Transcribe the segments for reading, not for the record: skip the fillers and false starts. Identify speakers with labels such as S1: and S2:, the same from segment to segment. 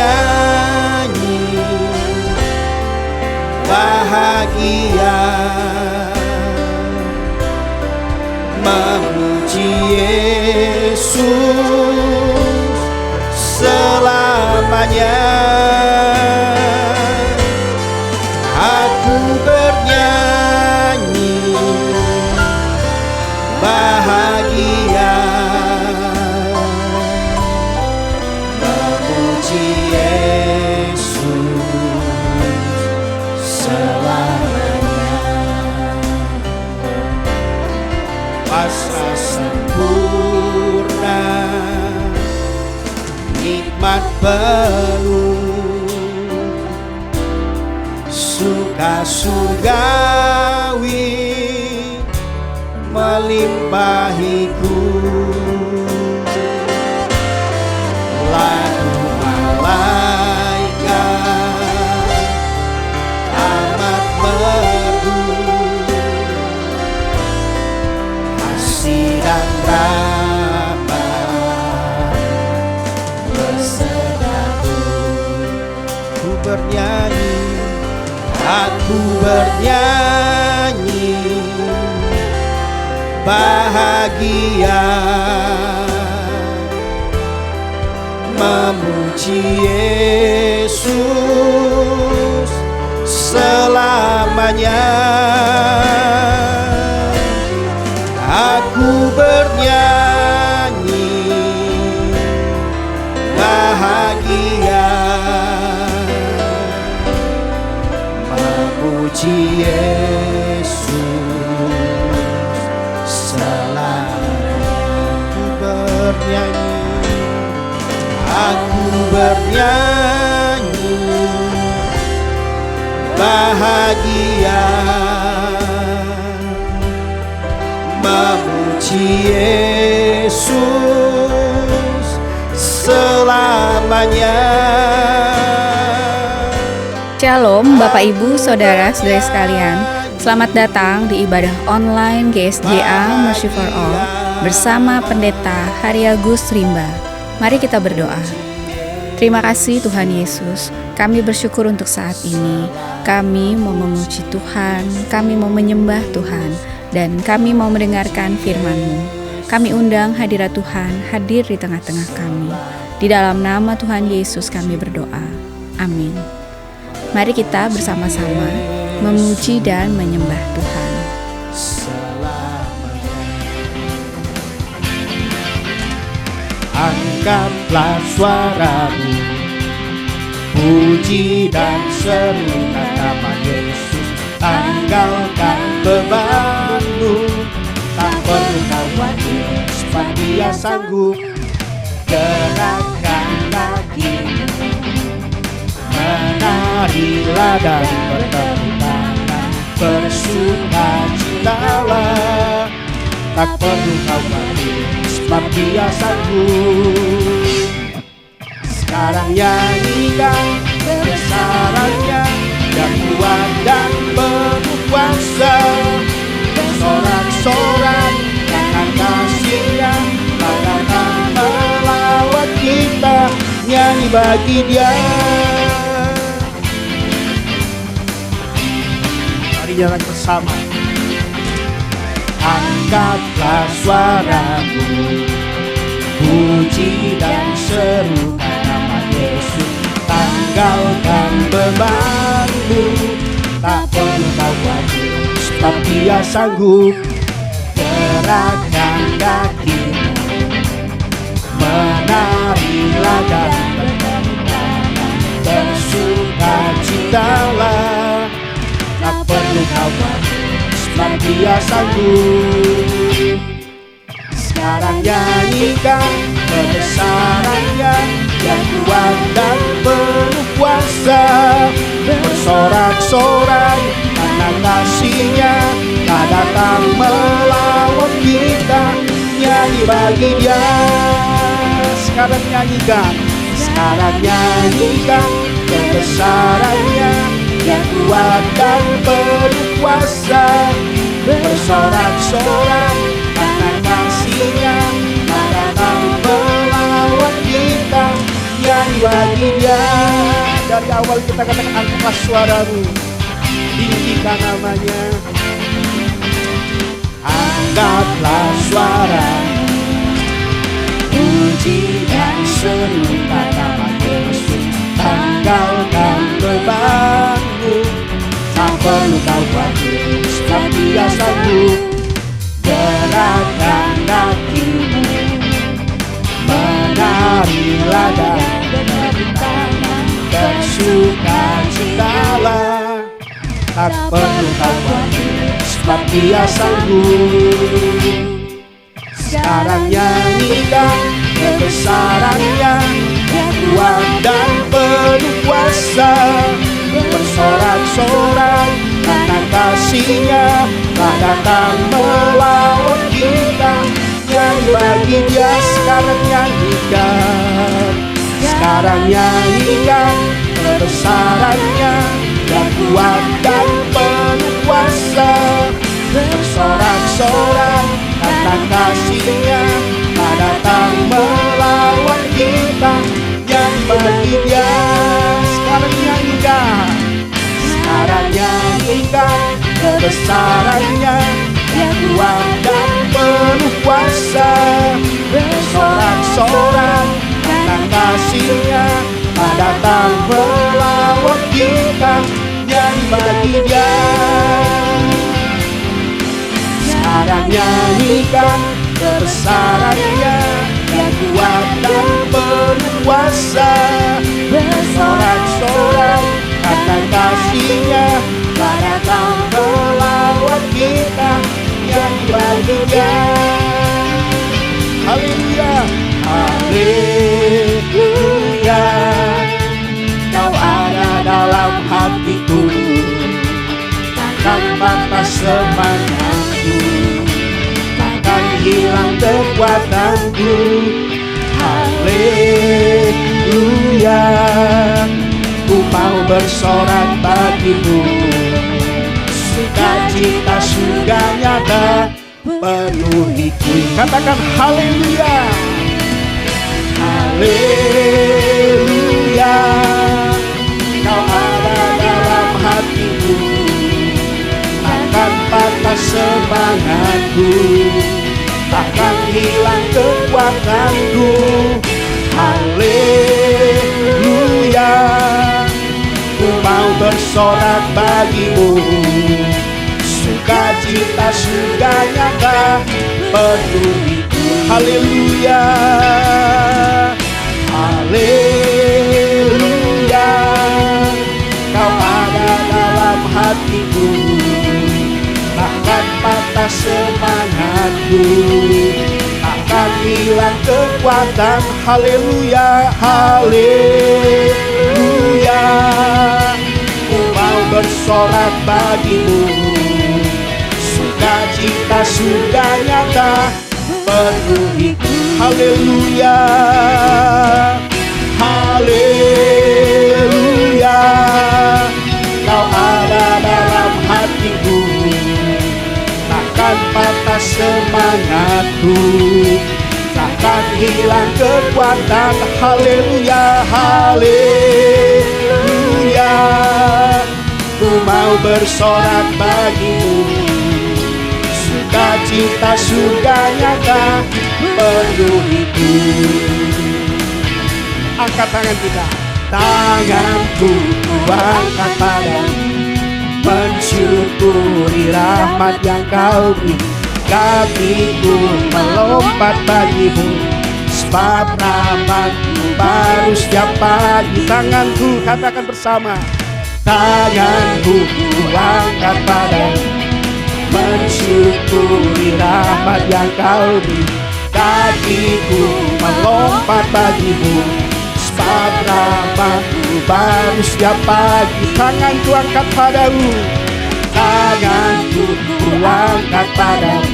S1: bernyanyi bahagia memuji Yesus selamanya. Aku bernyanyi bahagia memuji Yesus selamanya. Pasrah sempurna, nikmat penuh, suka surgawi melimpahiku. Lagu malaikat amat merdu, kasih dan rahmat bersatu. Ku bernyanyi, aku bernyanyi bahagia memuji Yesus selamanya. Aku bernyanyi bahagia memuji Yesus selamanya. Aku bernyanyi, aku bernyanyi bahagia memuji Yesus selamanya.
S2: Shalom Bapak Ibu Saudara-saudari sekalian. Selamat datang di ibadah online GSJA Mercy for All bersama Pendeta Haryagus Rimba. Mari kita berdoa. Terima kasih Tuhan Yesus, kami bersyukur untuk saat ini. Kami mau memuji Tuhan, kami mau menyembah Tuhan, dan kami mau mendengarkan firman-Mu. Kami undang hadirat Tuhan hadir di tengah-tengah kami. Di dalam nama Tuhan Yesus kami berdoa. Amin. Mari kita bersama-sama memuji dan menyembah Tuhan.
S1: Angkatlah suaramu, puji dan serukan nama Yesus. Tanggalkan bebanmu, tak perlu khawatir, sebab Dia sanggup. Gerakkan kakimu, menarilah dan bertepuk tangan, bersukacitalah, tak perlu khawatir, sebab Dia sanggup. Sekarang nyanyikan kebesarannya yang kuat dan penuh kuasa, bersorak-sorak karena kasih-Nya, tak datang melawan kita, nyanyi bagi Dia. Mari jalan bersama. Angkatlah suaramu, puji dan serukan nama Yesus. Tanggalkan bebanmu, tak perlu khawatir, sebab Dia sanggup. Gerakkan kakimu, menarilah dan bertepuk tangan, bersukacitalah, tak perlu khawatir, sebab Dia sanggup. Sekarang nyanyikan kebesarannya yang kuat dan penuh kuasa, bersorak-sorak karena kasih-Nya, tak datang melawan kita, nyanyi bagi Dia. Sekarang nyanyikan, sekarang nyanyikan kebesarannya yang kuat dan penuh kuasa, bersorak-sorak karena kasih-Nya, tak datang melawan kita, nyanyi bagi Dia. Dari awal kita katakan, angkatlah suaramu, tinggikan namanya. Angkatlah suara, puji dan serukan nama Yesus. Tanggalkan bebanmu, tak perlu kau khawatir, sebab Dia sanggup. Gerakkan kakimu, menarilah dan bersukacitalah. Tak perlu kau khawatir, sebab Dia sanggup. Sekarang nyanyikan kebesaran-Nya, yang kuat dan penuh kuasa. Bersorak-sorai karena kasih-Nya telah datang melawan kita. Nyanyi bagi Dia, sekarang nyanyikan. Sekarang nyanyikan kebesaran-Nya, yang kuat dan penuh kuasa. Bersorak-sorai karena kasih-Nya telah datang melawan kita. Nyanyi bagi Dia, sekarang nyanyikan. Sekarang nyanyikan kebesaran-Nya, yang kuat dan penuh kuasa. Bersorak-sorai karena kasih-Nya telah datang melawan kita. Nyanyi bagi Dia. Sekarang nyanyikan kebesaran-Nya, yang kuat dan penuh kuasa. Bersorak-sorai karena kasih-Nya telah datang melawan kita. Nyanyi bagi Dia. Haleluya, haleluya. Kau ada dalam hatiku, takkan patah semangatku, takkan hilang kekuatanku. Haleluya, ku mau bersorak bagimu. Sukacita surga nyata penuhiku. Katakan haleluya, haleluya. Kau ada dalam hatiku, takkan patah semangatku, takkan hilang kekuatanku. Haleluya, ku mau bersorak bagimu. Sukacita surga nyata penuhiku. Haleluya, haleluya. Kau ada dalam hatiku, takkan patah semangatku, takkan hilang kekuatan. Haleluya, haleluya. Ku mau bersorak bagimu. Sukacita surga nyata penuhiku. Haleluya, haleluya. Kau ada dalam hatiku, takkan patah semangatku, takkan hilang kekuatan. Haleluya, haleluya. Ku mau bersorak bagimu. Sukacita surga nyata penuhiku. Angkat tangan kita. Tanganku ku angkat padamu, mensyukuri rahmat yang Kau beri. Kakiku melompat bagimu, sebab rahmat-Mu baru setiap pagi. Tanganku, katakan bersama. Tanganku ku angkat padamu, mensyukuri rahmat yang Kau beri. Kakiku melompat bagimu, sebab rahmat-Mu baru setiap pagi. Tanganku angkat padamu, tanganku ku angkat padamu,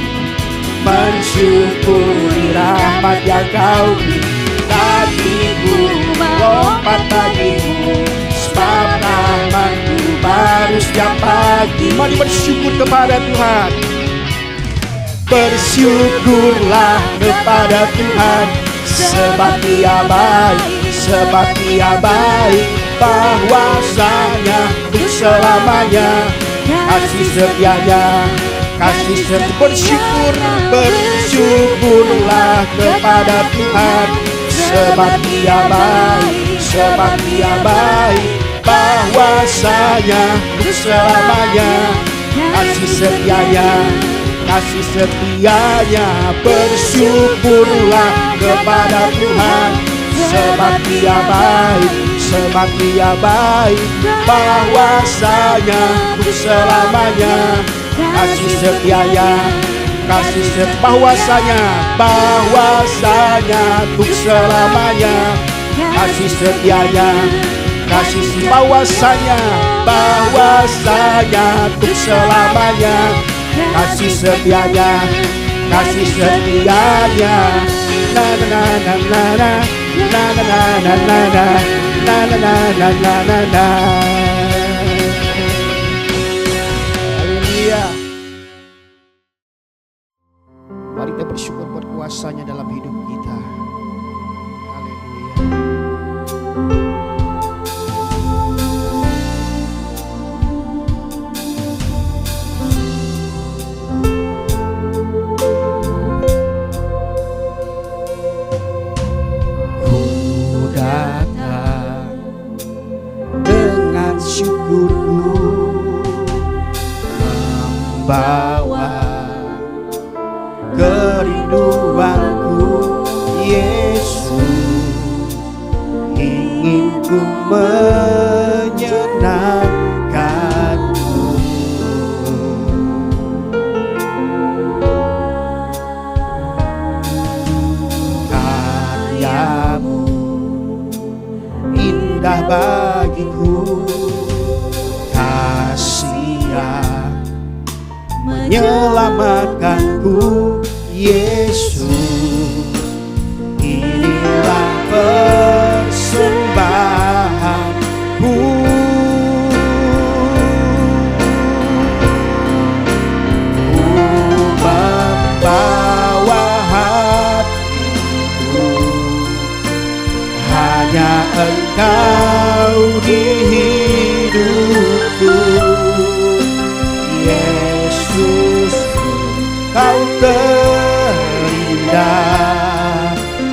S1: mensyukuri rahmat yang Kau beri. Kakiku melompat bagimu, sebab rahmat-Mu baru setiap pagi. Mari bersyukur kepada Tuhan. Bersyukurlah kepada Tuhan, sebab Dia baik, sebab Dia baik, bahwasanya untuk selamanya. Kasih setianya, kasih setia. Bersyukurlah kepada Tuhan, sebab Dia baik, sebab Dia baik, bahwasanya untuk selamanya. Kasih setianya, kasih setianya. Bersyukurlah kepada Tuhan, sebab Dia baik, sebab Dia baik, bahwasanya untuk selamanya. Kasih setianya, kasih setia. Bahwasanya untuk selamanya. Kasih setianya, kasih bahwasanya, bahwasanya untuk selamanya. Kasih setianya, kasih setianya. Na na na na na na na na na na na na na na na na. Haleluya. Mari kita bersyukur buat kuasanya dalam hidup kita. Membawa kerinduanku, Yesus, ingin ku menyenangkanmu. Karyamu indah bagiku, menyelamatkanku, Yesus. Inilah persembahanku. Ku membawa hatiku, hanya Engkau di hidupku. Yesus, Kau terindah,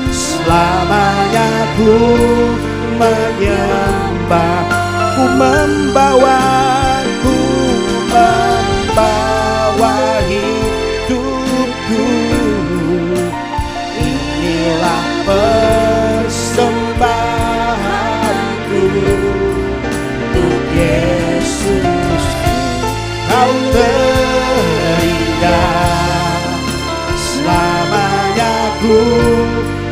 S1: selamanya ku menyembah, ku membawa hidupku. Inilah persembahanku untuk Yesus. Kau terindah, selamanya ku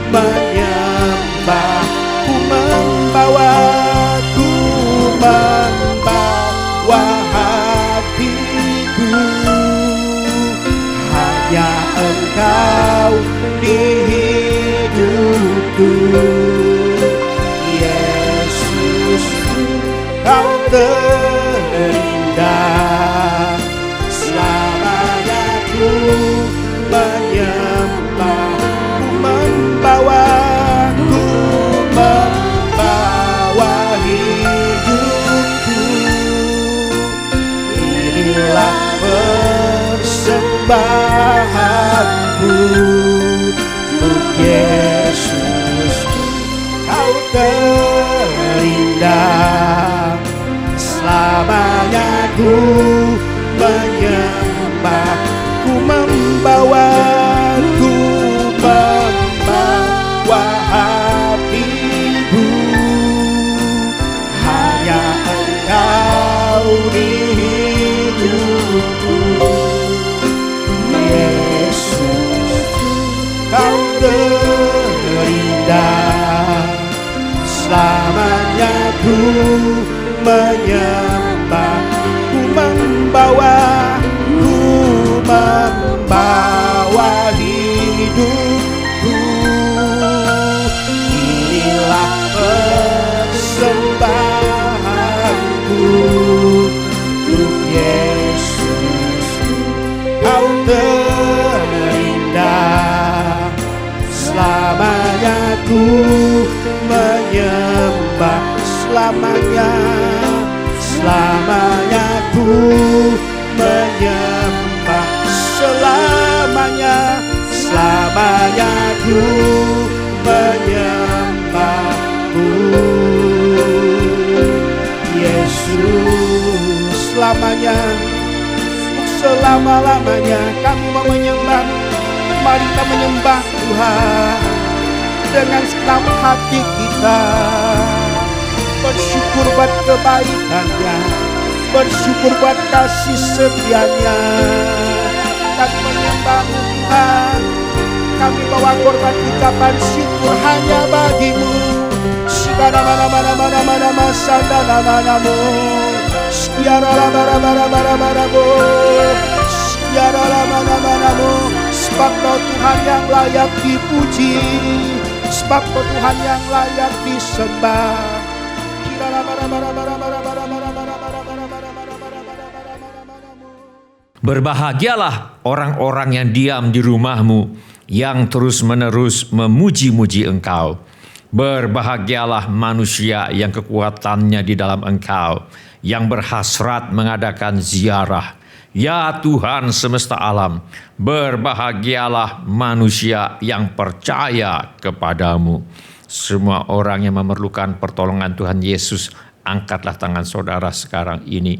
S1: menyembah, ku membawa hatiku. Hanya Engkau di hidupku, Yesus. Kau terindah, selamanya ku menyembah, ku membawa hidupku. Inilah persembahanku untuk Yesus. Kau terindah, selamanya ku menyembah, ku membawa hatiku. Hanya Engkau di hidupku, Yesus. Kau terindah, selamanya ku menyembah, ku membawa hidupku. Inilah persembahanku untuk Yesus. Kau terindah, selamanya ku menyembah, selamanya. Selamanya ku menyembah, selamanya, selamanya ku menyembahmu. Yesus, selamanya, selama-lamanya kami mau menyembah. Mari kita menyembah Tuhan dengan segenap hati kita. Bersyukur buat kebaikannya, bersyukur buat kasih setianya. Kami menyembah Tuhan, kami bawa korban ucapan syukur hanya bagimu. Sigana mana masanda nama-namu, sekiara bara-bara-bara-bara-mu, sekiara mana-manamu. Sebab Kau Tuhan yang layak dipuji, sebab Kau Tuhan yang layak disembah.
S3: Berbahagialah orang-orang yang diam di rumahmu, yang terus-menerus memuji-muji Engkau. Berbahagialah manusia yang kekuatannya di dalam Engkau, yang berhasrat mengadakan ziarah. Ya Tuhan semesta alam, berbahagialah manusia yang percaya kepadamu. Semua orang yang memerlukan pertolongan Tuhan Yesus, angkatlah tangan saudara sekarang ini.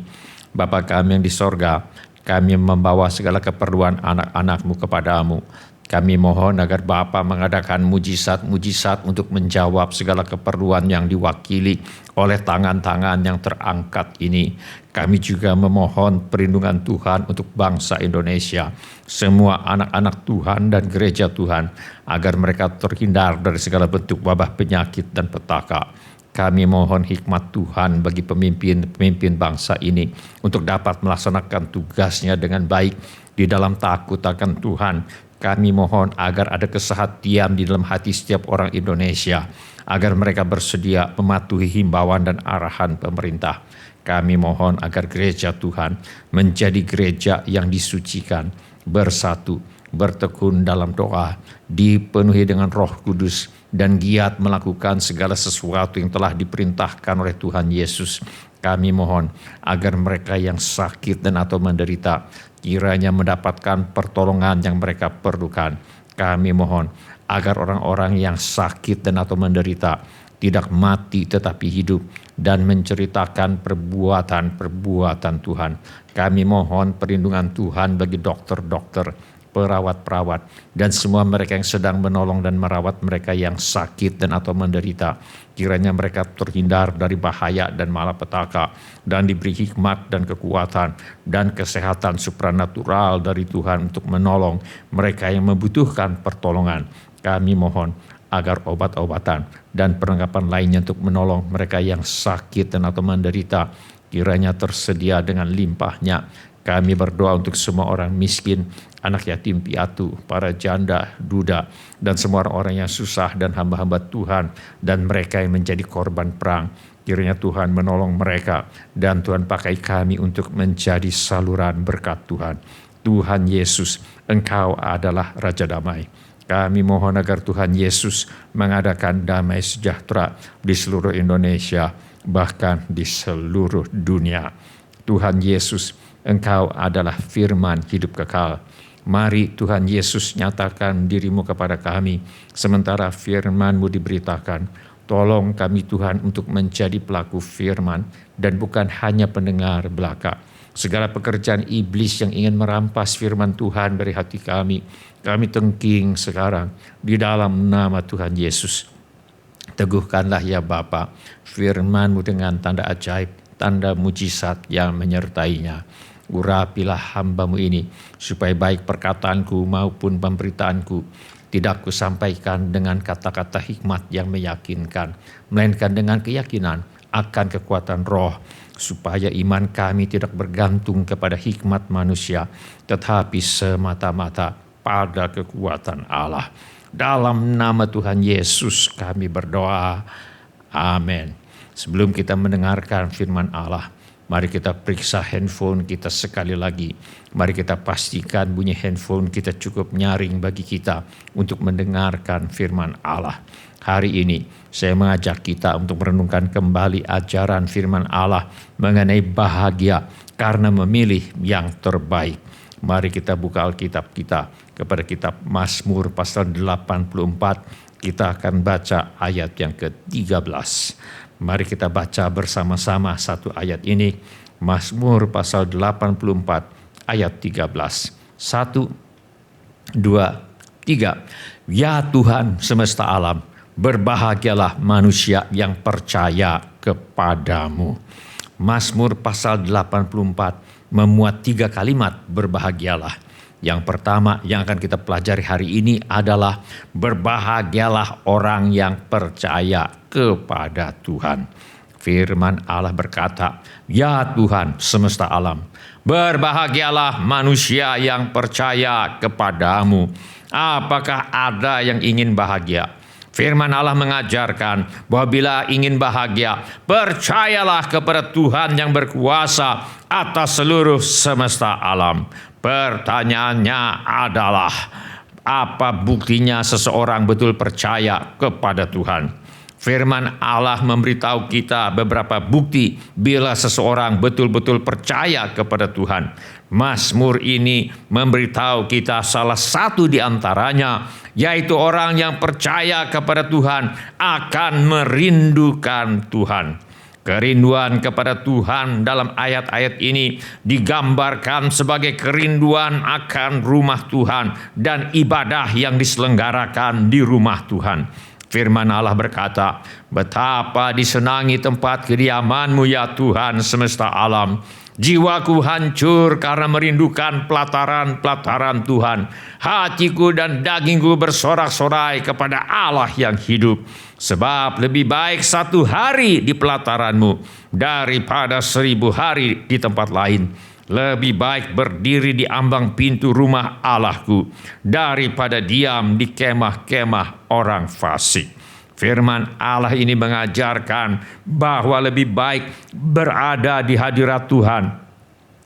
S3: Bapa kami yang di sorga, kami membawa segala keperluan anak-anak-Mu kepadamu. Kami mohon agar Bapa mengadakan mujizat-mujizat untuk menjawab segala keperluan yang diwakili oleh tangan-tangan yang terangkat ini. Kami juga memohon perlindungan Tuhan untuk bangsa Indonesia, semua anak-anak Tuhan dan gereja Tuhan, agar mereka terhindar dari segala bentuk wabah penyakit dan petaka. Kami mohon hikmat Tuhan bagi pemimpin bangsa ini untuk dapat melaksanakan tugasnya dengan baik di dalam takut akan Tuhan. Kami mohon agar ada kesehatian di dalam hati setiap orang Indonesia, agar mereka bersedia mematuhi himbauan dan arahan pemerintah. Kami mohon agar gereja Tuhan menjadi gereja yang disucikan, bersatu, bertekun dalam doa, dipenuhi dengan Roh Kudus, dan giat melakukan segala sesuatu yang telah diperintahkan oleh Tuhan Yesus. Kami mohon agar mereka yang sakit dan atau menderita kiranya mendapatkan pertolongan yang mereka perlukan. Kami mohon agar orang-orang yang sakit dan atau menderita tidak mati tetapi hidup dan menceritakan perbuatan-perbuatan Tuhan. Kami mohon perlindungan Tuhan bagi dokter-dokter, perawat-perawat, dan semua mereka yang sedang menolong dan merawat mereka yang sakit dan atau menderita. Kiranya mereka terhindar dari bahaya dan malapetaka, dan diberi hikmat dan kekuatan dan kesehatan supranatural dari Tuhan untuk menolong mereka yang membutuhkan pertolongan. Kami mohon agar obat-obatan dan perlengkapan lainnya untuk menolong mereka yang sakit dan atau menderita kiranya tersedia dengan limpahnya. Kami berdoa untuk semua orang miskin, anak yatim piatu, para janda, duda, dan semua orang-orang yang susah dan hamba-hamba Tuhan, dan mereka yang menjadi korban perang. Kiranya Tuhan menolong mereka, dan Tuhan pakai kami untuk menjadi saluran berkat Tuhan. Tuhan Yesus, Engkau adalah Raja Damai. Kami mohon agar Tuhan Yesus mengadakan damai sejahtera di seluruh Indonesia, bahkan di seluruh dunia. Tuhan Yesus, Engkau adalah firman hidup kekal. Mari Tuhan Yesus nyatakan diri-Mu kepada kami, sementara firman-Mu diberitakan. Tolong kami Tuhan untuk menjadi pelaku firman, dan bukan hanya pendengar belaka. Segala pekerjaan iblis yang ingin merampas firman Tuhan dari hati kami tengking sekarang di dalam nama Tuhan Yesus. Teguhkanlah ya Bapa firman-Mu dengan tanda ajaib, tanda mujizat yang menyertainya. Urapilah hamba-Mu ini, supaya baik perkataanku maupun pemberitaanku tidak kusampaikan dengan kata-kata hikmat yang meyakinkan, melainkan dengan keyakinan akan kekuatan roh, supaya iman kami tidak bergantung kepada hikmat manusia, tetapi semata-mata pada kekuatan Allah. Dalam nama Tuhan Yesus kami berdoa. Amin. Sebelum kita mendengarkan firman Allah, mari kita periksa handphone kita sekali lagi. Mari kita pastikan bunyi handphone kita cukup nyaring bagi kita untuk mendengarkan firman Allah. Hari ini saya mengajak kita untuk merenungkan kembali ajaran firman Allah mengenai bahagia karena memilih yang terbaik. Mari kita buka Alkitab kita kepada kitab Mazmur pasal 84. Kita akan baca ayat yang ke-13. Mari kita baca bersama-sama satu ayat ini. Mazmur pasal 84 ayat 13. 1, 2, 3. Ya Tuhan semesta alam, berbahagialah manusia yang percaya kepadamu. Mazmur pasal 84 memuat 3 kalimat berbahagialah. Yang pertama yang akan kita pelajari hari ini adalah berbahagialah orang yang percaya kepada Tuhan. Firman Allah berkata, ya Tuhan semesta alam, berbahagialah manusia yang percaya kepadamu. Apakah ada yang ingin bahagia? Firman Allah mengajarkan bahwa bila ingin bahagia, percayalah kepada Tuhan yang berkuasa atas seluruh semesta alam. Pertanyaannya adalah, apa buktinya seseorang betul percaya kepada Tuhan? Firman Allah memberitahu kita beberapa bukti bila seseorang betul-betul percaya kepada Tuhan. Mazmur ini memberitahu kita salah satu di antaranya, yaitu orang yang percaya kepada Tuhan akan merindukan Tuhan. Kerinduan kepada Tuhan dalam ayat-ayat ini digambarkan sebagai kerinduan akan rumah Tuhan dan ibadah yang diselenggarakan di rumah Tuhan. Firman Allah berkata, betapa disenangi tempat kediaman-Mu ya Tuhan semesta alam. Jiwaku hancur karena merindukan pelataran-pelataran Tuhan. Hatiku dan dagingku bersorak-sorai kepada Allah yang hidup. Sebab lebih baik 1 hari di pelataran-Mu daripada 1000 hari di tempat lain. Lebih baik berdiri di ambang pintu rumah Allahku daripada diam di kemah-kemah orang fasik. Firman Allah ini mengajarkan bahwa lebih baik berada di hadirat Tuhan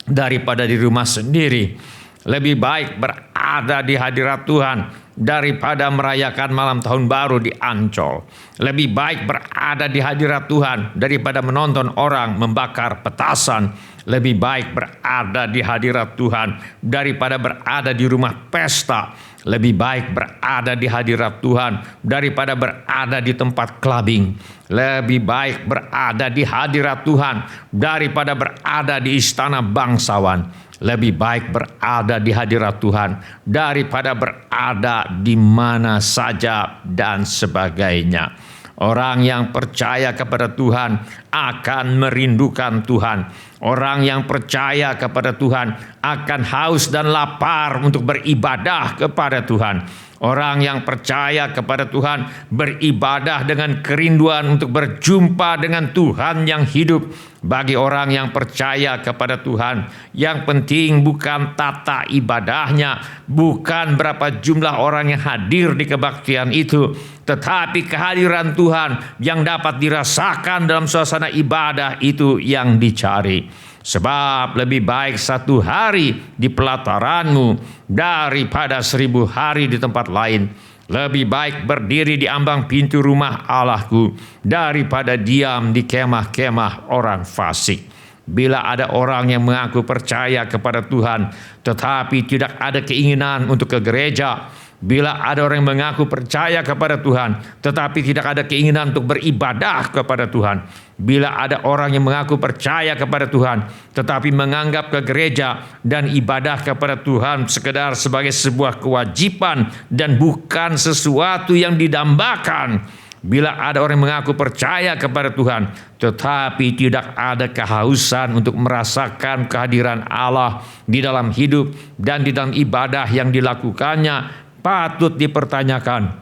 S3: daripada di rumah sendiri. Lebih baik berada di hadirat Tuhan daripada merayakan malam tahun baru di Ancol. Lebih baik berada di hadirat Tuhan daripada menonton orang membakar petasan. Lebih baik berada di hadirat Tuhan daripada berada di rumah pesta. Lebih baik berada di hadirat Tuhan daripada berada di tempat clubbing. Lebih baik berada di hadirat Tuhan daripada berada di istana bangsawan. Lebih baik berada di hadirat Tuhan daripada berada di mana saja dan sebagainya. Orang yang percaya kepada Tuhan akan merindukan Tuhan. Orang yang percaya kepada Tuhan akan haus dan lapar untuk beribadah kepada Tuhan. Orang yang percaya kepada Tuhan beribadah dengan kerinduan untuk berjumpa dengan Tuhan yang hidup. Bagi orang yang percaya kepada Tuhan, yang penting bukan tata ibadahnya, bukan berapa jumlah orang yang hadir di kebaktian itu, tetapi kehadiran Tuhan yang dapat dirasakan dalam suasana ibadah itu yang dicari. Sebab lebih baik 1 hari di pelataran-Mu daripada 1000 hari di tempat lain. Lebih baik berdiri di ambang pintu rumah Allahku daripada diam di kemah-kemah orang fasik. Bila ada orang yang mengaku percaya kepada Tuhan tetapi tidak ada keinginan untuk ke gereja, bila ada orang yang mengaku percaya kepada Tuhan tetapi tidak ada keinginan untuk beribadah kepada Tuhan, bila ada orang yang mengaku percaya kepada Tuhan tetapi menganggap ke gereja dan ibadah kepada Tuhan sekedar sebagai sebuah kewajiban dan bukan sesuatu yang didambakan, bila ada orang yang mengaku percaya kepada Tuhan tetapi tidak ada kehausan untuk merasakan kehadiran Allah di dalam hidup dan di dalam ibadah yang dilakukannya, patut dipertanyakan,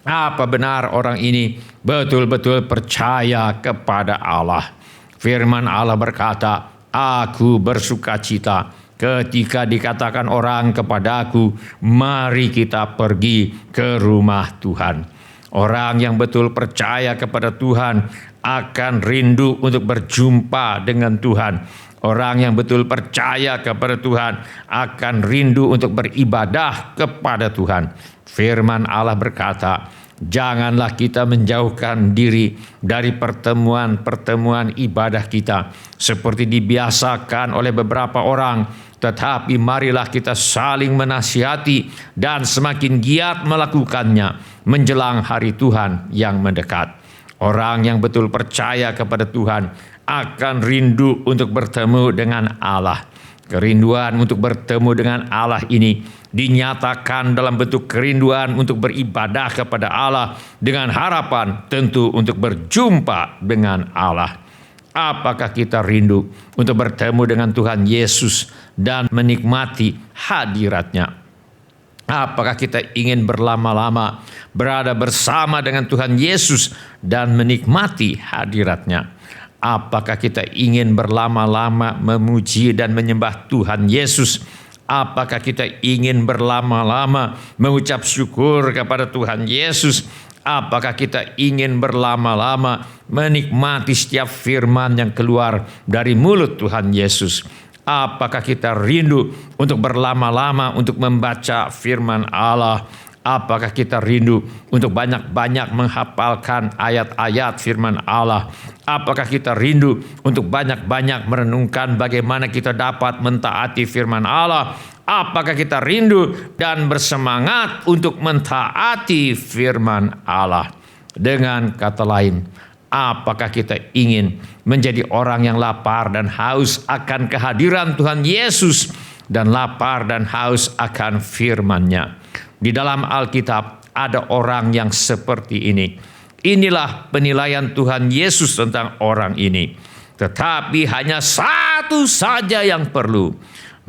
S3: apa benar orang ini betul-betul percaya kepada Allah? Firman Allah berkata, aku bersukacita ketika dikatakan orang kepadaku, mari kita pergi ke rumah Tuhan. Orang yang betul percaya kepada Tuhan akan rindu untuk berjumpa dengan Tuhan. Orang yang betul percaya kepada Tuhan akan rindu untuk beribadah kepada Tuhan. Firman Allah berkata, Janganlah kita menjauhkan diri dari pertemuan-pertemuan ibadah kita seperti dibiasakan oleh beberapa orang, tetapi marilah kita saling menasihati dan semakin giat melakukannya menjelang hari Tuhan yang mendekat. Orang yang betul percaya kepada Tuhan akan rindu untuk bertemu dengan Allah. Kerinduan untuk bertemu dengan Allah ini dinyatakan dalam bentuk kerinduan untuk beribadah kepada Allah dengan harapan tentu untuk berjumpa dengan Allah. Apakah kita rindu untuk bertemu dengan Tuhan Yesus dan menikmati hadirat-Nya? Apakah kita ingin berlama-lama berada bersama dengan Tuhan Yesus dan menikmati hadirat-Nya? Apakah kita ingin berlama-lama memuji dan menyembah Tuhan Yesus? Apakah kita ingin berlama-lama mengucap syukur kepada Tuhan Yesus? Apakah kita ingin berlama-lama menikmati setiap firman yang keluar dari mulut Tuhan Yesus? Apakah kita rindu untuk berlama-lama untuk membaca firman Allah? Apakah kita rindu untuk banyak-banyak menghafalkan ayat-ayat firman Allah? Apakah kita rindu untuk banyak-banyak merenungkan bagaimana kita dapat mentaati firman Allah? Apakah kita rindu dan bersemangat untuk mentaati firman Allah? Dengan kata lain, apakah kita ingin menjadi orang yang lapar dan haus akan kehadiran Tuhan Yesus dan lapar dan haus akan firman-Nya? Di dalam Alkitab ada orang yang seperti ini. Inilah penilaian Tuhan Yesus tentang orang ini. Tetapi hanya satu saja yang perlu.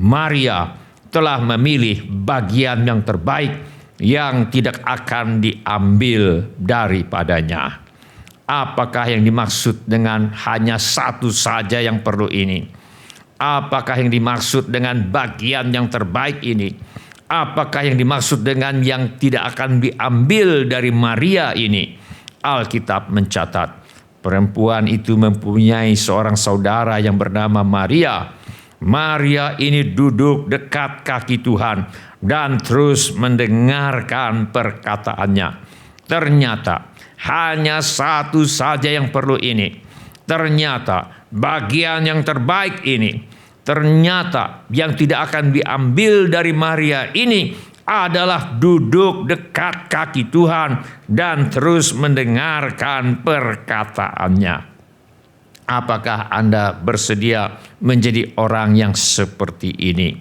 S3: Maria telah memilih bagian yang terbaik yang tidak akan diambil daripadanya. Apakah yang dimaksud dengan hanya satu saja yang perlu ini? Apakah yang dimaksud dengan bagian yang terbaik ini? Apakah yang dimaksud dengan yang tidak akan diambil dari Maria ini? Alkitab mencatat, perempuan itu mempunyai seorang saudara yang bernama Maria. Maria ini duduk dekat kaki Tuhan dan terus mendengarkan perkataannya. Ternyata hanya satu saja yang perlu ini. Ternyata bagian yang terbaik ini. Ternyata yang tidak akan diambil dari Maria ini adalah duduk dekat kaki Tuhan dan terus mendengarkan perkataannya. Apakah Anda bersedia menjadi orang yang seperti ini?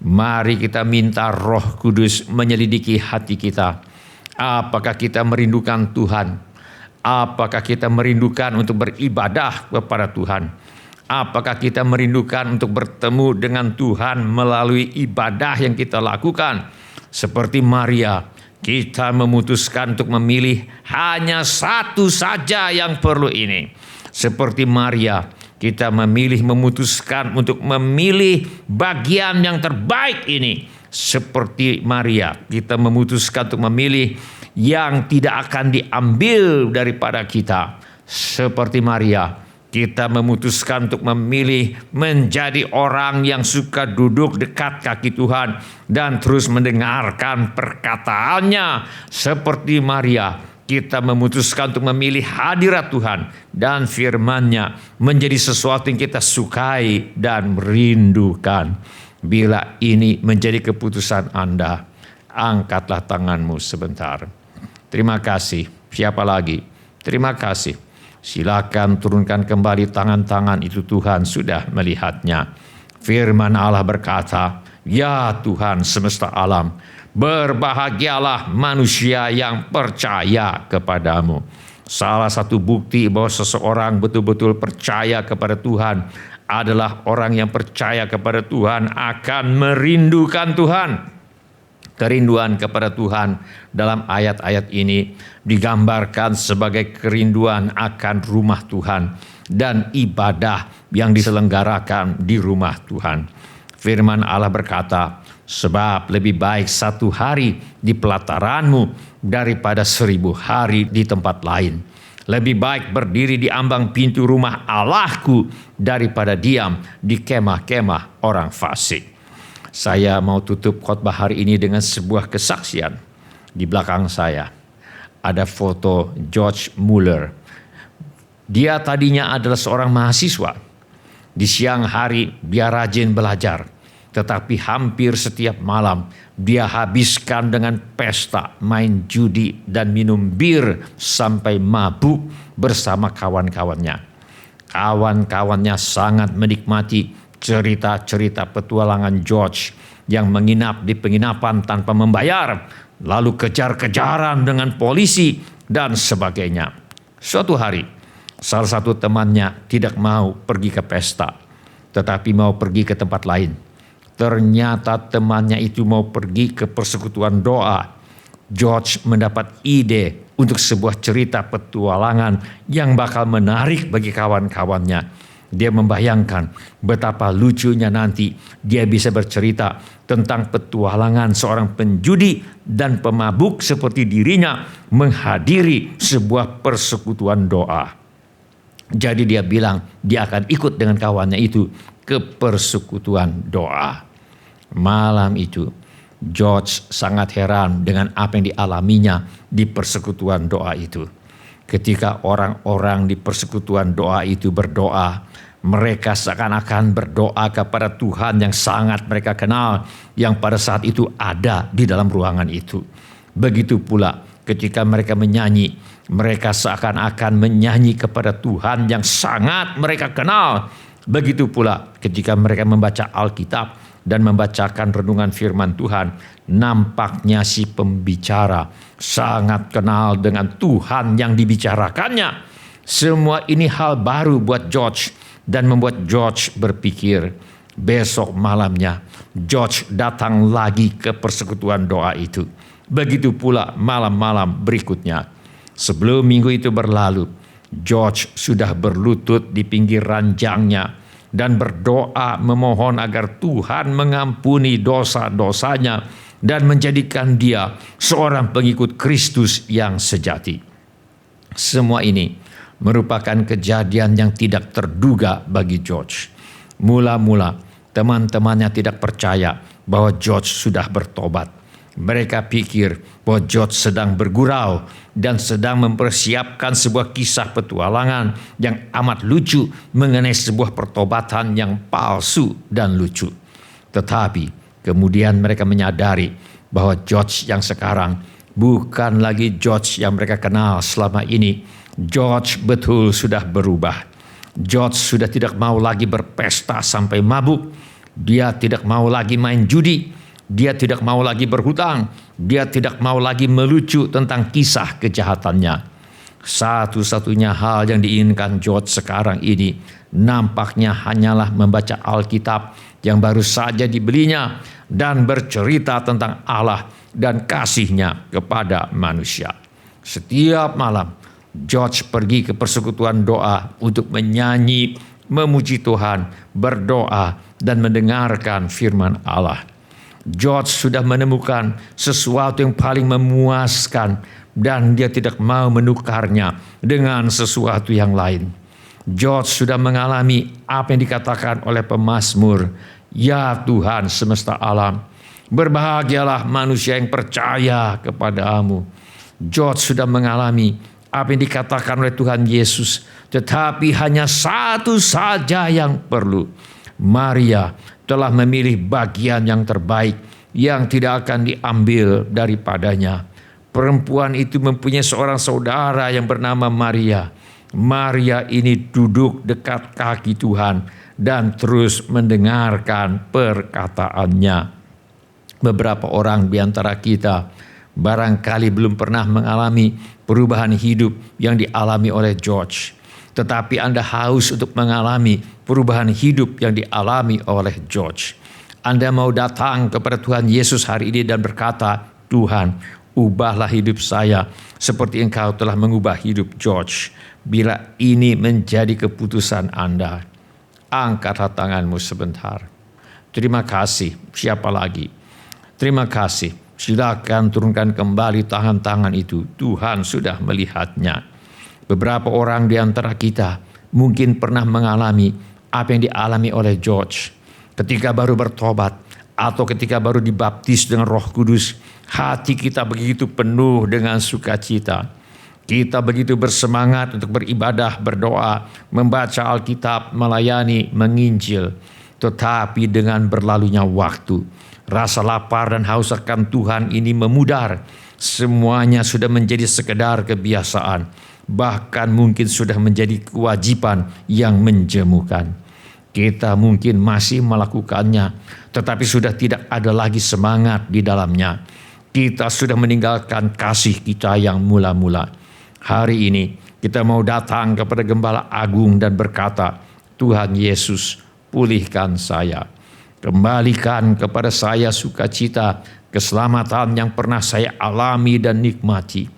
S3: Mari kita minta Roh Kudus menyelidiki hati kita. Apakah kita merindukan Tuhan? Apakah kita merindukan untuk beribadah kepada Tuhan? Apakah kita merindukan untuk bertemu dengan Tuhan melalui ibadah yang kita lakukan? Seperti Maria, kita memutuskan untuk memilih hanya satu saja yang perlu ini. Seperti Maria, kita memutuskan untuk memilih bagian yang terbaik ini. Seperti Maria, kita memutuskan untuk memilih yang tidak akan diambil daripada kita. Seperti Maria, kita memutuskan untuk memilih menjadi orang yang suka duduk dekat kaki Tuhan dan terus mendengarkan perkataannya. Seperti Maria, kita memutuskan untuk memilih hadirat Tuhan dan firman-Nya menjadi sesuatu yang kita sukai dan merindukan. Bila ini menjadi keputusan Anda, angkatlah tanganmu sebentar. Terima kasih. Siapa lagi? Terima kasih. Silakan turunkan kembali tangan-tangan itu, Tuhan sudah melihatnya. Firman Allah berkata, ya Tuhan semesta alam, berbahagialah manusia yang percaya kepadamu. Salah satu bukti bahwa seseorang betul-betul percaya kepada Tuhan adalah orang yang percaya kepada Tuhan akan merindukan Tuhan. Kerinduan kepada Tuhan dalam ayat-ayat ini digambarkan sebagai kerinduan akan rumah Tuhan dan ibadah yang diselenggarakan di rumah Tuhan. Firman Allah berkata, sebab lebih baik 1 hari di pelataranmu daripada 1000 hari di tempat lain. Lebih baik berdiri di ambang pintu rumah Allahku daripada diam di kemah-kemah orang fasik. Saya mau tutup khotbah hari ini dengan sebuah kesaksian. Di belakang saya ada foto George Mueller. Dia tadinya adalah seorang mahasiswa. Di siang hari dia rajin belajar, tetapi hampir setiap malam dia habiskan dengan pesta, main judi, dan minum bir sampai mabuk bersama kawan-kawannya. Kawan-kawannya sangat menikmati cerita-cerita petualangan George yang menginap di penginapan tanpa membayar, lalu kejar-kejaran dengan polisi dan sebagainya. Suatu hari, salah satu temannya tidak mau pergi ke pesta, tetapi mau pergi ke tempat lain. Ternyata temannya itu mau pergi ke persekutuan doa. George mendapat ide untuk sebuah cerita petualangan yang bakal menarik bagi kawan-kawannya. Dia membayangkan betapa lucunya nanti dia bisa bercerita tentang petualangan seorang penjudi dan pemabuk seperti dirinya menghadiri sebuah persekutuan doa. Jadi dia bilang dia akan ikut dengan kawannya itu ke persekutuan doa. Malam itu George sangat heran dengan apa yang dialaminya di persekutuan doa itu. Ketika orang-orang di persekutuan doa itu berdoa, mereka seakan-akan berdoa kepada Tuhan yang sangat mereka kenal, yang pada saat itu ada di dalam ruangan itu. Begitu pula ketika mereka menyanyi, mereka seakan-akan menyanyi kepada Tuhan yang sangat mereka kenal. Begitu pula ketika mereka membaca Alkitab dan membacakan renungan firman Tuhan, nampaknya si pembicara sangat kenal dengan Tuhan yang dibicarakannya. Semua ini hal baru buat George dan membuat George berpikir. Besok malamnya George datang lagi ke persekutuan doa itu. Begitu pula malam-malam berikutnya. Sebelum minggu itu berlalu, George sudah berlutut di pinggir ranjangnya dan berdoa memohon agar Tuhan mengampuni dosa-dosanya dan menjadikan dia seorang pengikut Kristus yang sejati. Semua ini merupakan kejadian yang tidak terduga bagi George. Mula-mula teman-temannya tidak percaya bahwa George sudah bertobat. Mereka pikir bahwa George sedang bergurau dan sedang mempersiapkan sebuah kisah petualangan yang amat lucu mengenai sebuah pertobatan yang palsu dan lucu. Tetapi kemudian mereka menyadari bahwa George yang sekarang bukan lagi George yang mereka kenal selama ini. George betul sudah berubah. George sudah tidak mau lagi berpesta sampai mabuk. Dia tidak mau lagi main judi. Dia tidak mau lagi berhutang. Dia tidak mau lagi melucu tentang kisah kejahatannya. Satu-satunya hal yang diinginkan George sekarang ini nampaknya hanyalah membaca Alkitab yang baru saja dibelinya dan bercerita tentang Allah dan kasih-Nya kepada manusia. Setiap malam George pergi ke persekutuan doa untuk menyanyi, memuji Tuhan, berdoa, dan mendengarkan firman Allah. George sudah menemukan sesuatu yang paling memuaskan dan dia tidak mau menukarnya dengan sesuatu yang lain. George sudah mengalami apa yang dikatakan oleh pemazmur, "Ya Tuhan semesta alam, berbahagialah manusia yang percaya kepadamu." George sudah mengalami apa yang dikatakan oleh Tuhan Yesus, tetapi hanya satu saja yang perlu. Maria telah memilih bagian yang terbaik yang tidak akan diambil daripadanya. Perempuan itu mempunyai seorang saudara yang bernama Maria. Maria ini duduk dekat kaki Tuhan dan terus mendengarkan perkataannya. Beberapa orang di antara kita barangkali belum pernah mengalami perubahan hidup yang dialami oleh George. Tetapi Anda haus untuk mengalami perubahan hidup yang dialami oleh George. Anda mau datang kepada Tuhan Yesus hari ini dan berkata, "Tuhan, ubahlah hidup saya seperti Engkau telah mengubah hidup George." Bila ini menjadi keputusan Anda, angkatlah tanganmu sebentar. Terima kasih. Siapa lagi? Terima kasih. Silakan turunkan kembali tangan-tangan itu. Tuhan sudah melihatnya. Beberapa orang di antara kita mungkin pernah mengalami apa yang dialami oleh George. Ketika baru bertobat atau ketika baru dibaptis dengan Roh Kudus, Hati kita begitu penuh dengan sukacita. Kita begitu bersemangat untuk beribadah, berdoa, membaca Alkitab, melayani, menginjil. Tetapi dengan berlalunya waktu, rasa lapar dan haus akan Tuhan ini memudar. Semuanya sudah menjadi sekedar kebiasaan, bahkan mungkin sudah menjadi kewajiban yang menjemukan. Kita mungkin masih melakukannya, tetapi sudah tidak ada lagi semangat di dalamnya. Kita sudah meninggalkan kasih kita yang mula-mula. Hari ini kita mau datang kepada Gembala Agung dan berkata, Tuhan Yesus, pulihkan saya. Kembalikan kepada saya sukacita, keselamatan yang pernah saya alami dan nikmati.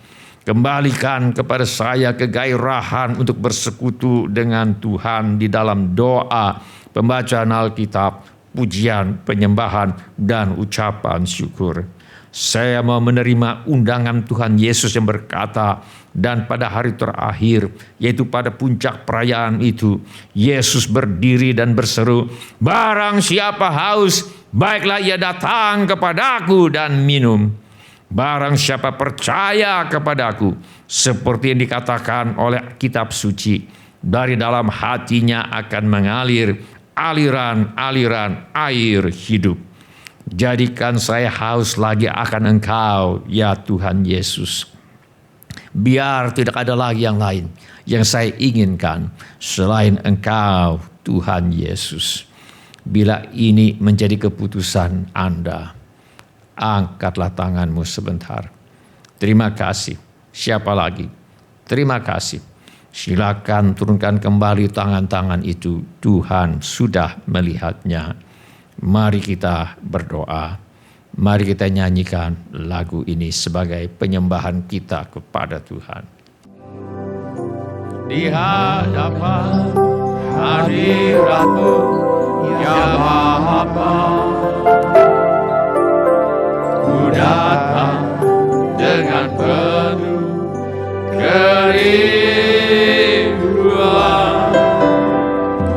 S3: Kembalikan kepada saya kegairahan untuk bersekutu dengan Tuhan di dalam doa, pembacaan Alkitab, pujian, penyembahan, dan ucapan syukur. Saya mau menerima undangan Tuhan Yesus yang berkata, dan pada hari terakhir, yaitu pada puncak perayaan itu, Yesus berdiri dan berseru, barang siapa haus, baiklah ia datang kepadaku dan minum. Barang siapa percaya kepadaku, seperti yang dikatakan oleh kitab suci, dari dalam hatinya akan mengalir aliran-aliran air hidup. Jadikan saya haus lagi akan Engkau, ya Tuhan Yesus. Biar tidak ada lagi yang lain yang saya inginkan selain Engkau, Tuhan Yesus. Bila ini menjadi keputusan Anda, angkatlah tanganmu sebentar. Terima kasih. Siapa lagi? Terima kasih. Silakan turunkan kembali tangan-tangan itu. Tuhan sudah melihatnya. Mari kita berdoa. Mari kita nyanyikan lagu ini sebagai penyembahan kita kepada Tuhan. Di hadapan hadirat-Mu, ya Bapa, ku datang dengan penuh kerinduan.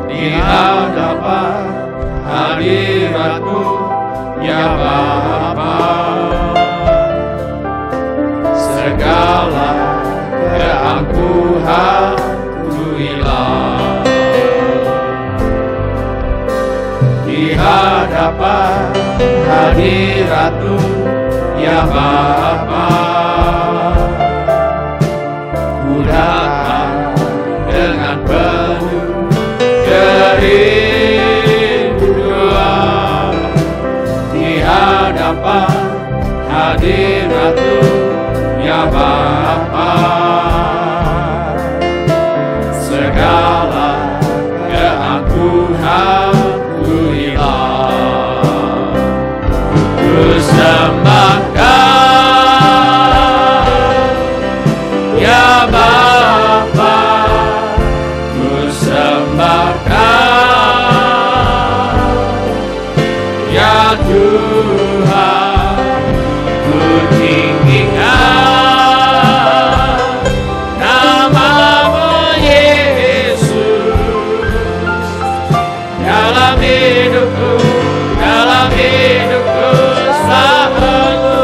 S3: Di hadapan hadirat-Mu, ya Bapa, segala keangkuhan ku hilang. Di hadapan hadirat-Mu, ya Bapa, ku datang dengan penuh kerinduan. Di hadapan hadirat-Mu, ya Bapa, segala keangkuhan ku hilang. Ku sembahkan, ya Bapa, ku sembahkan, ya Tuhan, ku tinggikan nama-Mu Yesus dalam hidupku selalu.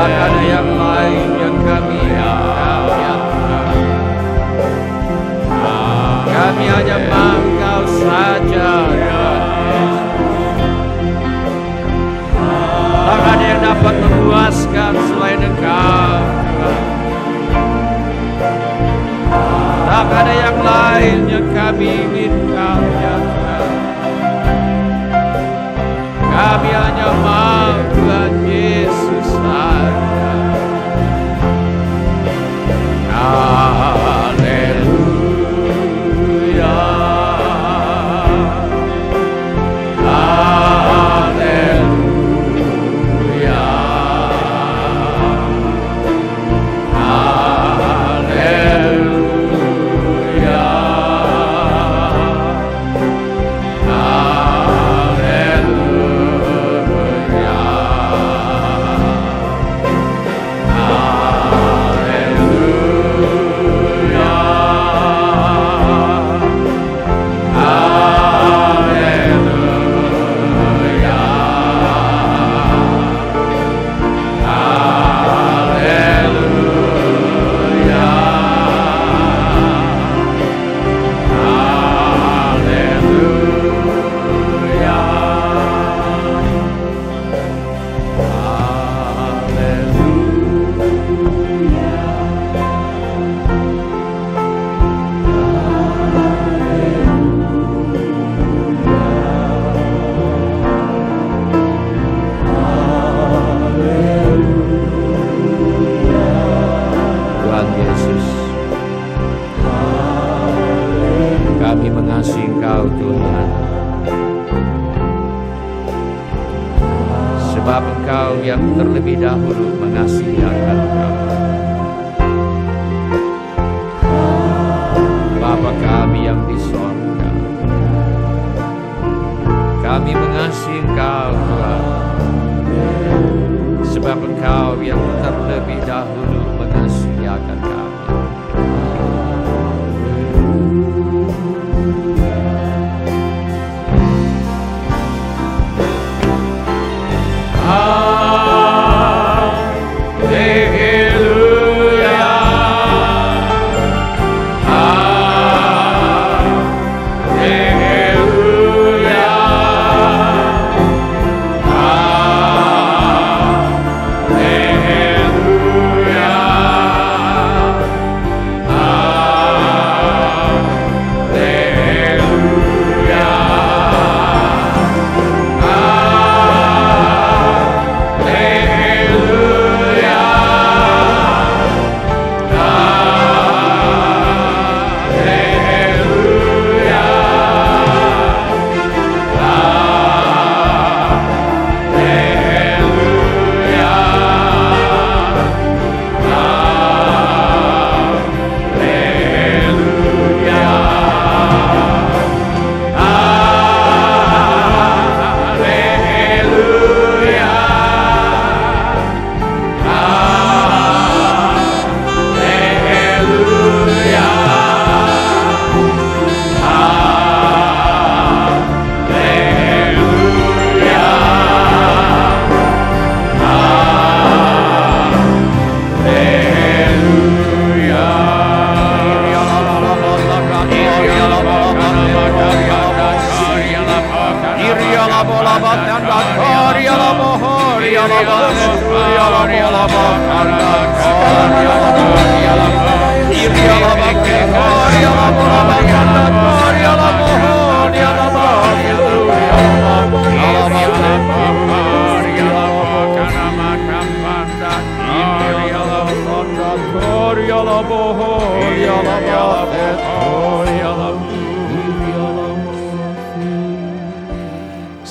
S3: Tak ada yang lain yang kami ingin, ya Tuhan. Kami hanya mau Engkau saja, Tuhan Yesus. Tak ada yang dapat memuaskan selain Engkau, Tuhan. Tak ada yang lain yang kami inginkan, ya Tuhan. Kami hanya mau Tuhan Yesus saja. Haleluya. Haleluya. Haleluya. Kami mengasihi Engkau, Tuhan. Sebab Engkau yang terlebih dahulu mengasihi akan kami. Bapa kami yang di sorga, kami mengasihi Engkau, Tuhan. Sebab Engkau yang terlebih dahulu mengasihi akan kami.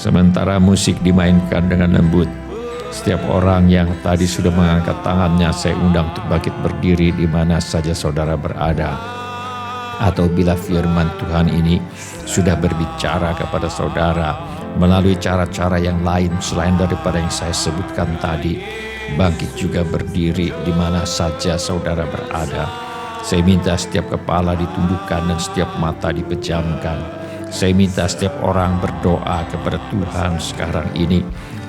S3: Sementara musik dimainkan dengan lembut, setiap orang yang tadi sudah mengangkat tangannya saya undang untuk bangkit berdiri di mana saja saudara berada. Atau bila firman Tuhan ini sudah berbicara kepada saudara melalui cara-cara yang lain selain daripada yang saya sebutkan tadi, bangkit juga berdiri di mana saja saudara berada. Saya minta setiap kepala ditundukkan dan setiap mata dipejamkan. Saya minta setiap orang berdoa kepada Tuhan sekarang ini.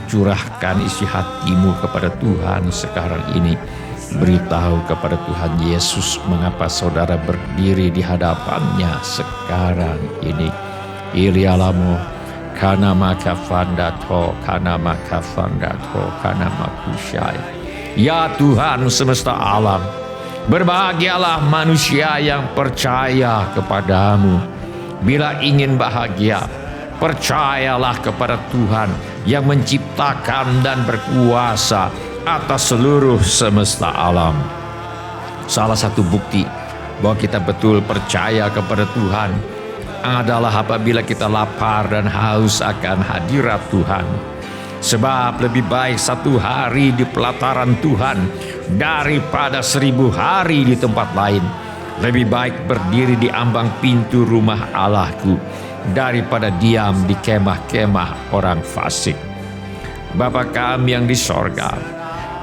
S3: curahkan isi hatimu kepada Tuhan sekarang ini. Beritahu kepada Tuhan Yesus mengapa saudara berdiri di hadapannya sekarang ini. Ilialamo kana makafandato kana makafandato kana makusyai. Ya Tuhan semesta alam, berbahagialah manusia yang percaya kepadamu. Bila ingin bahagia, percayalah kepada Tuhan yang menciptakan dan berkuasa atas seluruh semesta alam. Salah satu bukti bahwa kita betul percaya kepada Tuhan adalah apabila kita lapar dan haus akan hadirat Tuhan. Sebab lebih baik 1 hari di pelataran Tuhan daripada 1000 hari di tempat lain. Lebih baik berdiri di ambang pintu rumah Allahku daripada diam di kemah-kemah orang fasik. Bapa kami yang di sorga,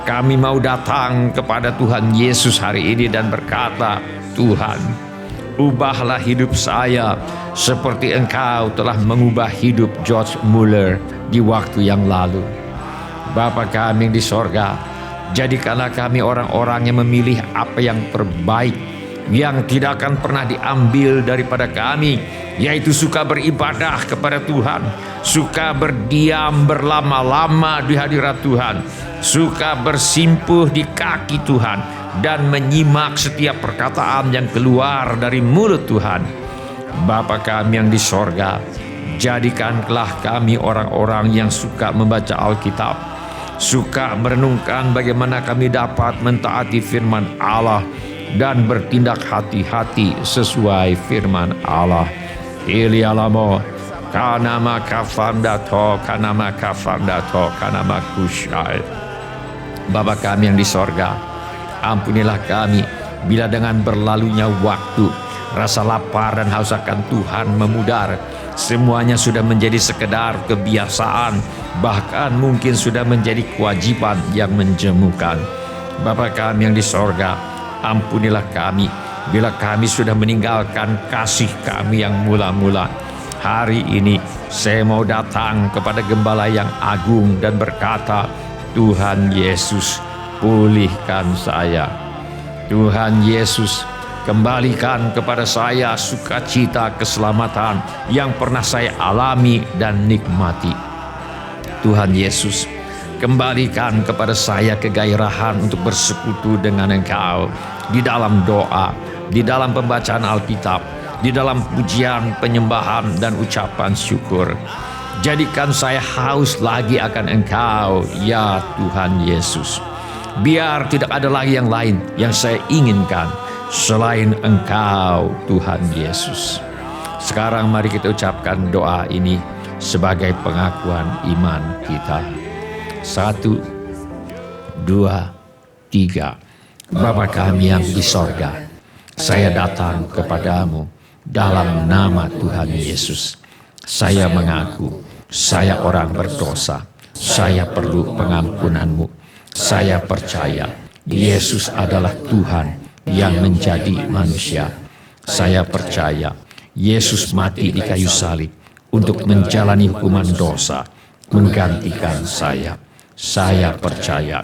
S3: kami mau datang kepada Tuhan Yesus hari ini dan berkata, Tuhan, ubahlah hidup saya seperti Engkau telah mengubah hidup George Muller di waktu yang lalu. Bapa kami yang di sorga, jadikanlah kami orang-orang yang memilih apa yang terbaik, yang tidak akan pernah diambil daripada kami, yaitu suka beribadah kepada Tuhan, suka berdiam berlama-lama di hadirat Tuhan, suka bersimpuh di kaki Tuhan, dan menyimak setiap perkataan yang keluar dari mulut Tuhan. Bapa kami yang di sorga, jadikanlah kami orang-orang yang suka membaca Alkitab, suka merenungkan bagaimana kami dapat mentaati firman Allah dan bertindak hati-hati sesuai firman Allah. Ilialamo kanama kafandato kanama kafandato kanama kusyai. Bapa kami yang di sorga, ampunilah kami bila dengan berlalunya waktu rasa lapar dan haus akan Tuhan memudar. Semuanya sudah menjadi sekedar kebiasaan, bahkan mungkin sudah menjadi kewajiban yang menjemukan. Bapa kami yang di sorga, ampunilah kami bila kami sudah meninggalkan kasih kami yang mula-mula. Hari ini saya mau datang kepada Gembala yang agung dan berkata, Tuhan Yesus, pulihkan saya. Tuhan Yesus, kembalikan kepada saya sukacita keselamatan yang pernah saya alami dan nikmati. Tuhan Yesus, kembalikan kepada saya kegairahan untuk bersekutu dengan Engkau di dalam doa, di dalam pembacaan Alkitab, di dalam pujian, penyembahan, dan ucapan syukur. Jadikan saya haus lagi akan Engkau, ya Tuhan Yesus. Biar tidak ada lagi yang lain yang saya inginkan selain Engkau, Tuhan Yesus. Sekarang mari kita ucapkan doa ini sebagai pengakuan iman kita. 1, 2, 3. Bapa kami yang di sorga, saya datang kepadamu dalam nama Tuhan Yesus. Saya mengaku saya orang berdosa, saya perlu pengampunan-Mu. Saya percaya Yesus adalah Tuhan yang menjadi manusia. Saya percaya Yesus mati di kayu salib untuk menjalani hukuman dosa, menggantikan saya. Saya percaya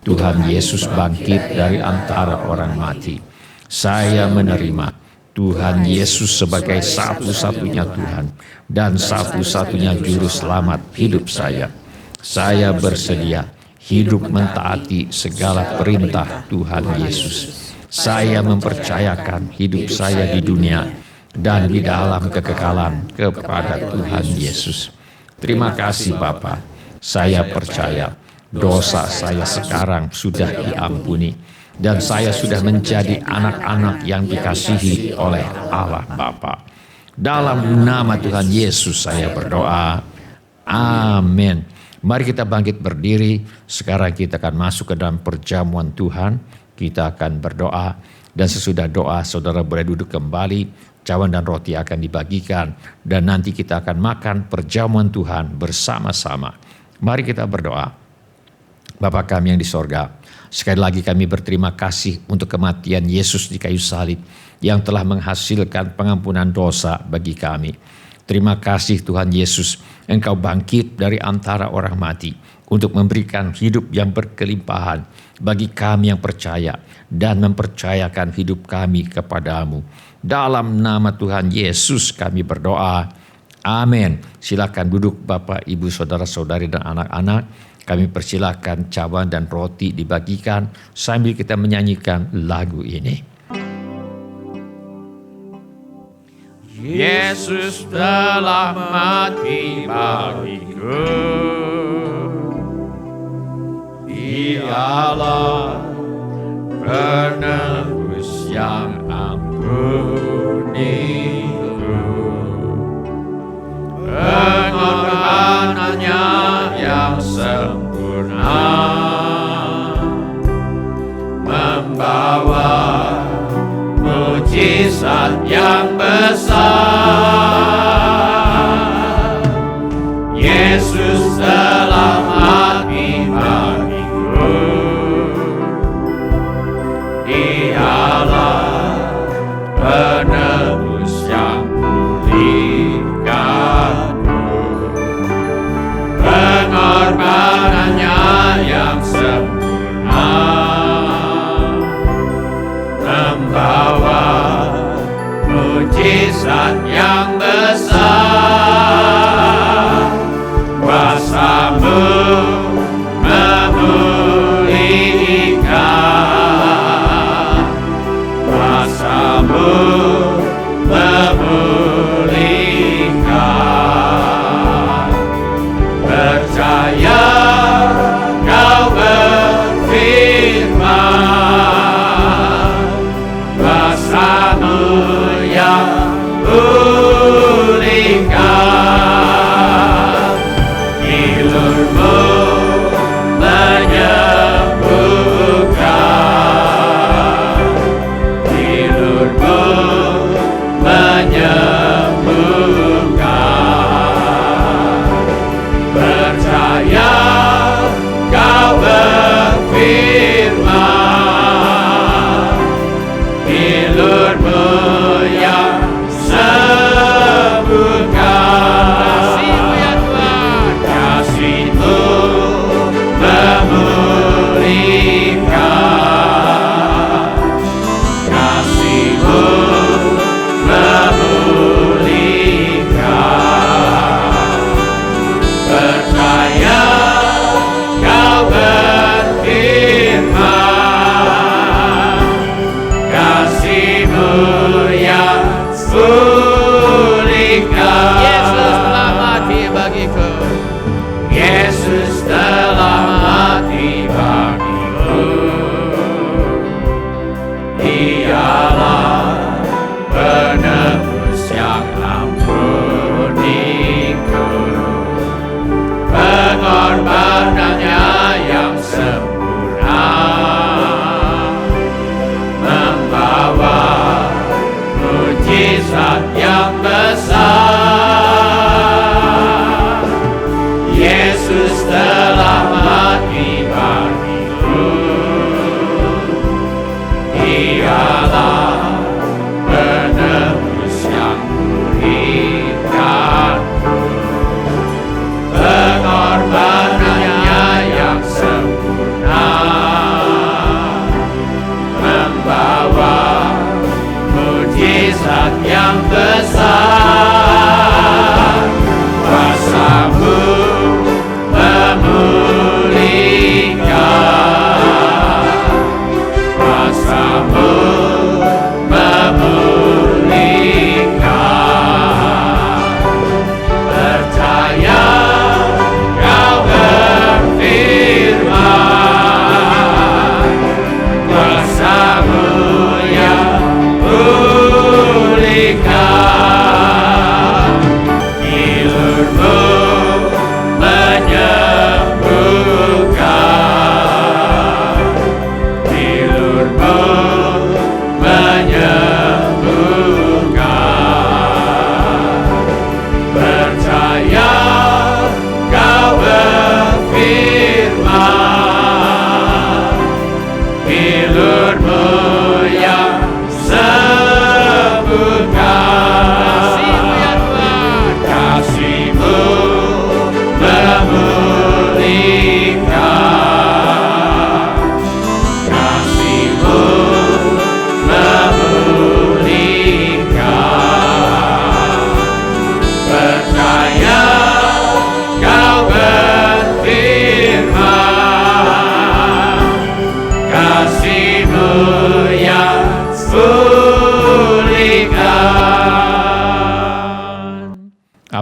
S3: Tuhan Yesus bangkit dari antara orang mati. Saya menerima Tuhan Yesus sebagai satu-satunya Tuhan dan satu-satunya juru selamat hidup saya. Saya bersedia hidup mentaati segala perintah Tuhan Yesus. Saya mempercayakan hidup saya di dunia dan di dalam kekekalan kepada Tuhan Yesus. Terima kasih Bapa. Saya percaya dosa saya sekarang sudah diampuni dan saya sudah menjadi anak-anak yang dikasihi oleh Allah Bapa. Dalam nama Tuhan Yesus saya berdoa. Amin. Mari kita bangkit berdiri. Sekarang kita akan masuk ke dalam perjamuan Tuhan. Kita akan berdoa dan sesudah doa saudara boleh duduk kembali. Cawan dan roti akan dibagikan dan nanti kita akan makan perjamuan Tuhan bersama-sama. Mari kita berdoa. Bapa kami yang di sorga, sekali lagi kami berterima kasih untuk kematian Yesus di kayu salib yang telah menghasilkan pengampunan dosa bagi kami. Terima kasih Tuhan Yesus, Engkau bangkit dari antara orang mati untuk memberikan hidup yang berkelimpahan bagi kami yang percaya dan mempercayakan hidup kami kepadamu. Dalam nama Tuhan Yesus kami berdoa. Amin. Silakan duduk Bapak, Ibu, saudara-saudari dan anak-anak. Kami persilakan cawan dan roti dibagikan sambil kita menyanyikan lagu ini. Yesus telah mati bagiku. Dialah penebus yang ampuniku. Pengorbanannya yang sempurna membawa mujizat yang besar. Yesus telah mati bagiku. Dialah penebus yang pulihkanku. Pengorbanannya yang sempurna membawa mujizat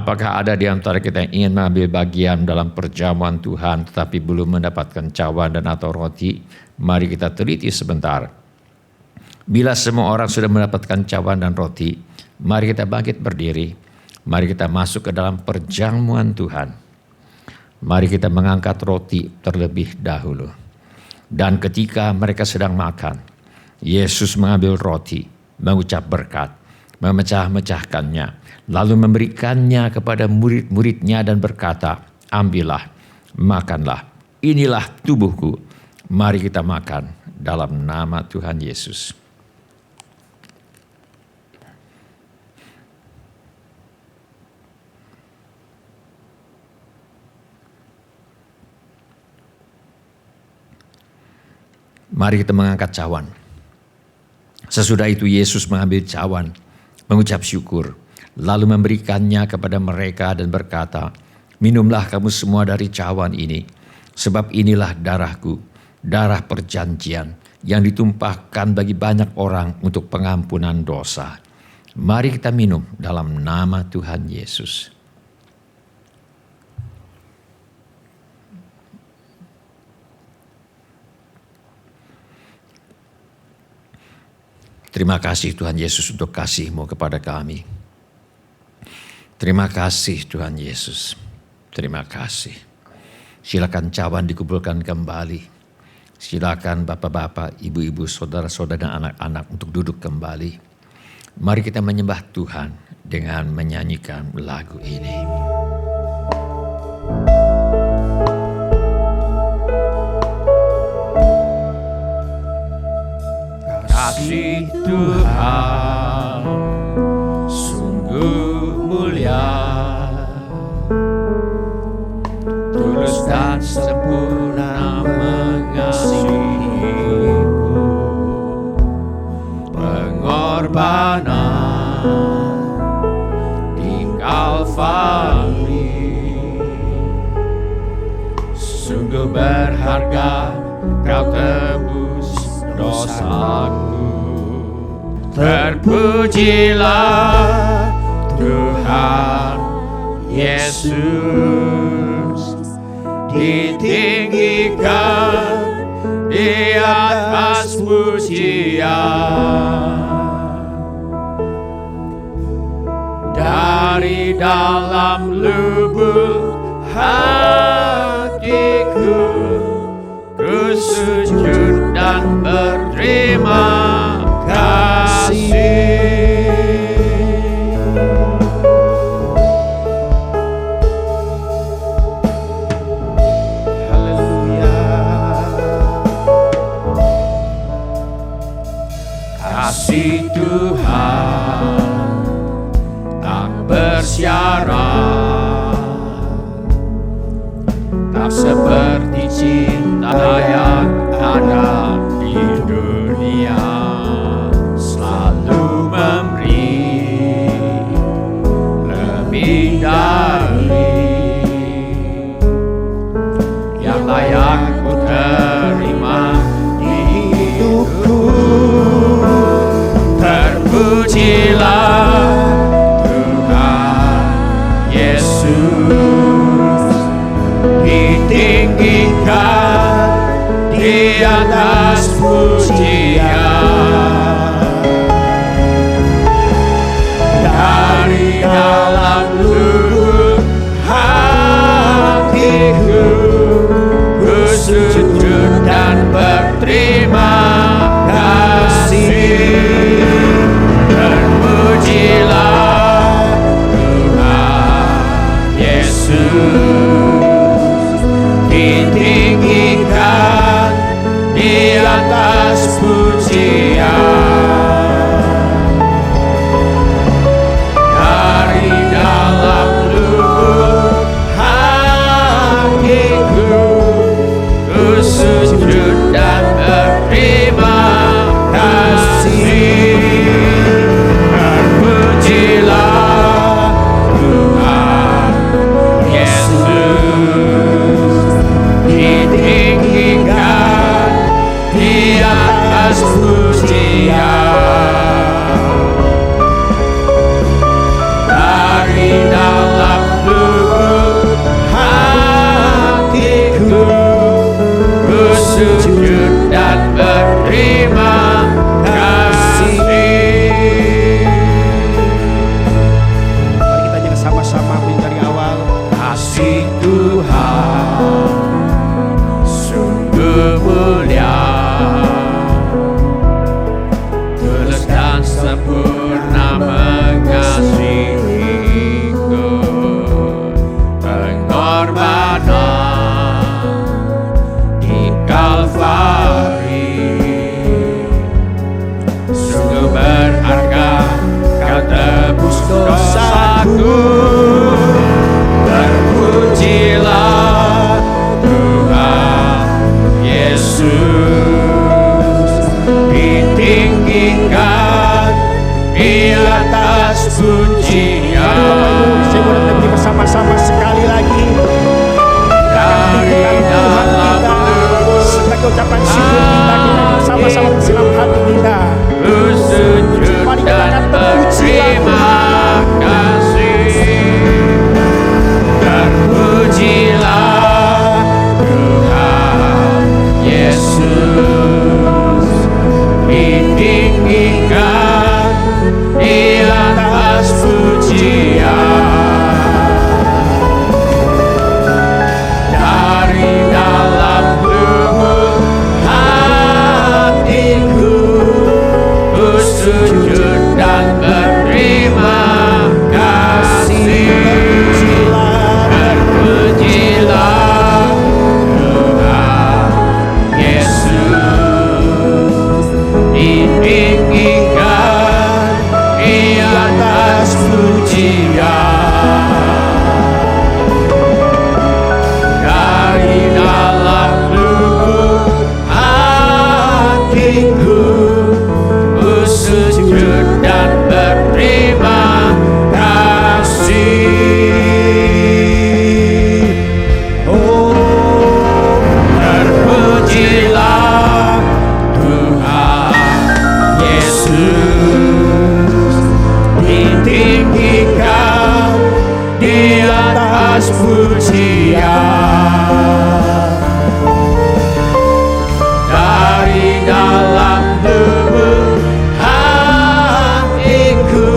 S3: Apakah ada di antara kita yang ingin mengambil bagian dalam perjamuan Tuhan tetapi belum mendapatkan cawan dan atau roti? Mari kita teliti sebentar. Bila semua orang sudah mendapatkan cawan dan roti, mari kita bangkit berdiri. Mari kita masuk ke dalam perjamuan Tuhan. Mari kita mengangkat roti terlebih dahulu. Dan ketika mereka sedang makan, Yesus mengambil roti, mengucap berkat, memecah-mecahkannya, lalu memberikannya kepada murid-muridnya dan berkata, ambillah, makanlah, inilah tubuhku. Mari kita makan dalam nama Tuhan Yesus. Mari kita mengangkat cawan. Sesudah itu Yesus mengambil cawan, mengucap syukur, lalu memberikannya kepada mereka dan berkata, minumlah kamu semua dari cawan ini, sebab inilah darahku, darah perjanjian yang ditumpahkan bagi banyak orang untuk pengampunan dosa. Mari kita minum dalam nama Tuhan Yesus. Terima kasih Tuhan Yesus untuk kasih-Mu kepada kami. Terima kasih Tuhan Yesus. Terima kasih. Silakan cawan dikumpulkan kembali. Silakan bapak-bapak, ibu-ibu, saudara-saudara dan anak-anak untuk duduk kembali. Mari kita menyembah Tuhan dengan menyanyikan lagu ini. Kasih Tuhan sungguh mulia, tulus dan sempurna mengasihiku, pengorbanan di Kalvari sungguh berharga, Kau tebus dosaku. Terpujilah Tuhan Yesus, ditinggikan di atas pujian. Dari dalam lubuk hatiku, ku sujud dan berterima kasih. Haleluya. Kasih Tuhan tak bersyarat, tak seperti cinta yang ada di dunia, selalu memberi lebih dari yang layak ku terima di hidupku. Terpujilah Tuhan Yesus, ditinggikan di atas pujian. Dari dalam lubuk hatiku, ku sujud dan berterima kasih. Terpujilah Tuhan Yesus, ditinggikan di atas pujian. Dari dalam lubuk hatiku, ku sujud dan berterima kasih. Terpujilah Tuhan Yesus, ditinggikan di atas Kalvari. Sungguh berharga Kau tebus dosaku. Terpujilah Tuhan Yesus, ditinggikan di atas pujian.
S1: Saya boleh nanti bersama-sama sekali lagi
S3: Dari dalam lubuk
S1: sebagai ucapan syukur kita bersama-sama dalam hati kita.
S3: ku sujud dan berterima kasih. Terpujilah Tuhan Yesus, ditinggikan di atas pujian. Dari dalam lubuk hatiku ku sujud dan berterima kasih. Terpujilah Tuhan Yesus, ditinggikan di atas pujian. Dari dalam lubuk hatiku ku sujud dan berterima kasih. Terpujilah Tuhan Yesus, ditinggikan di atas pujian. Dari dalam lubuk hatiku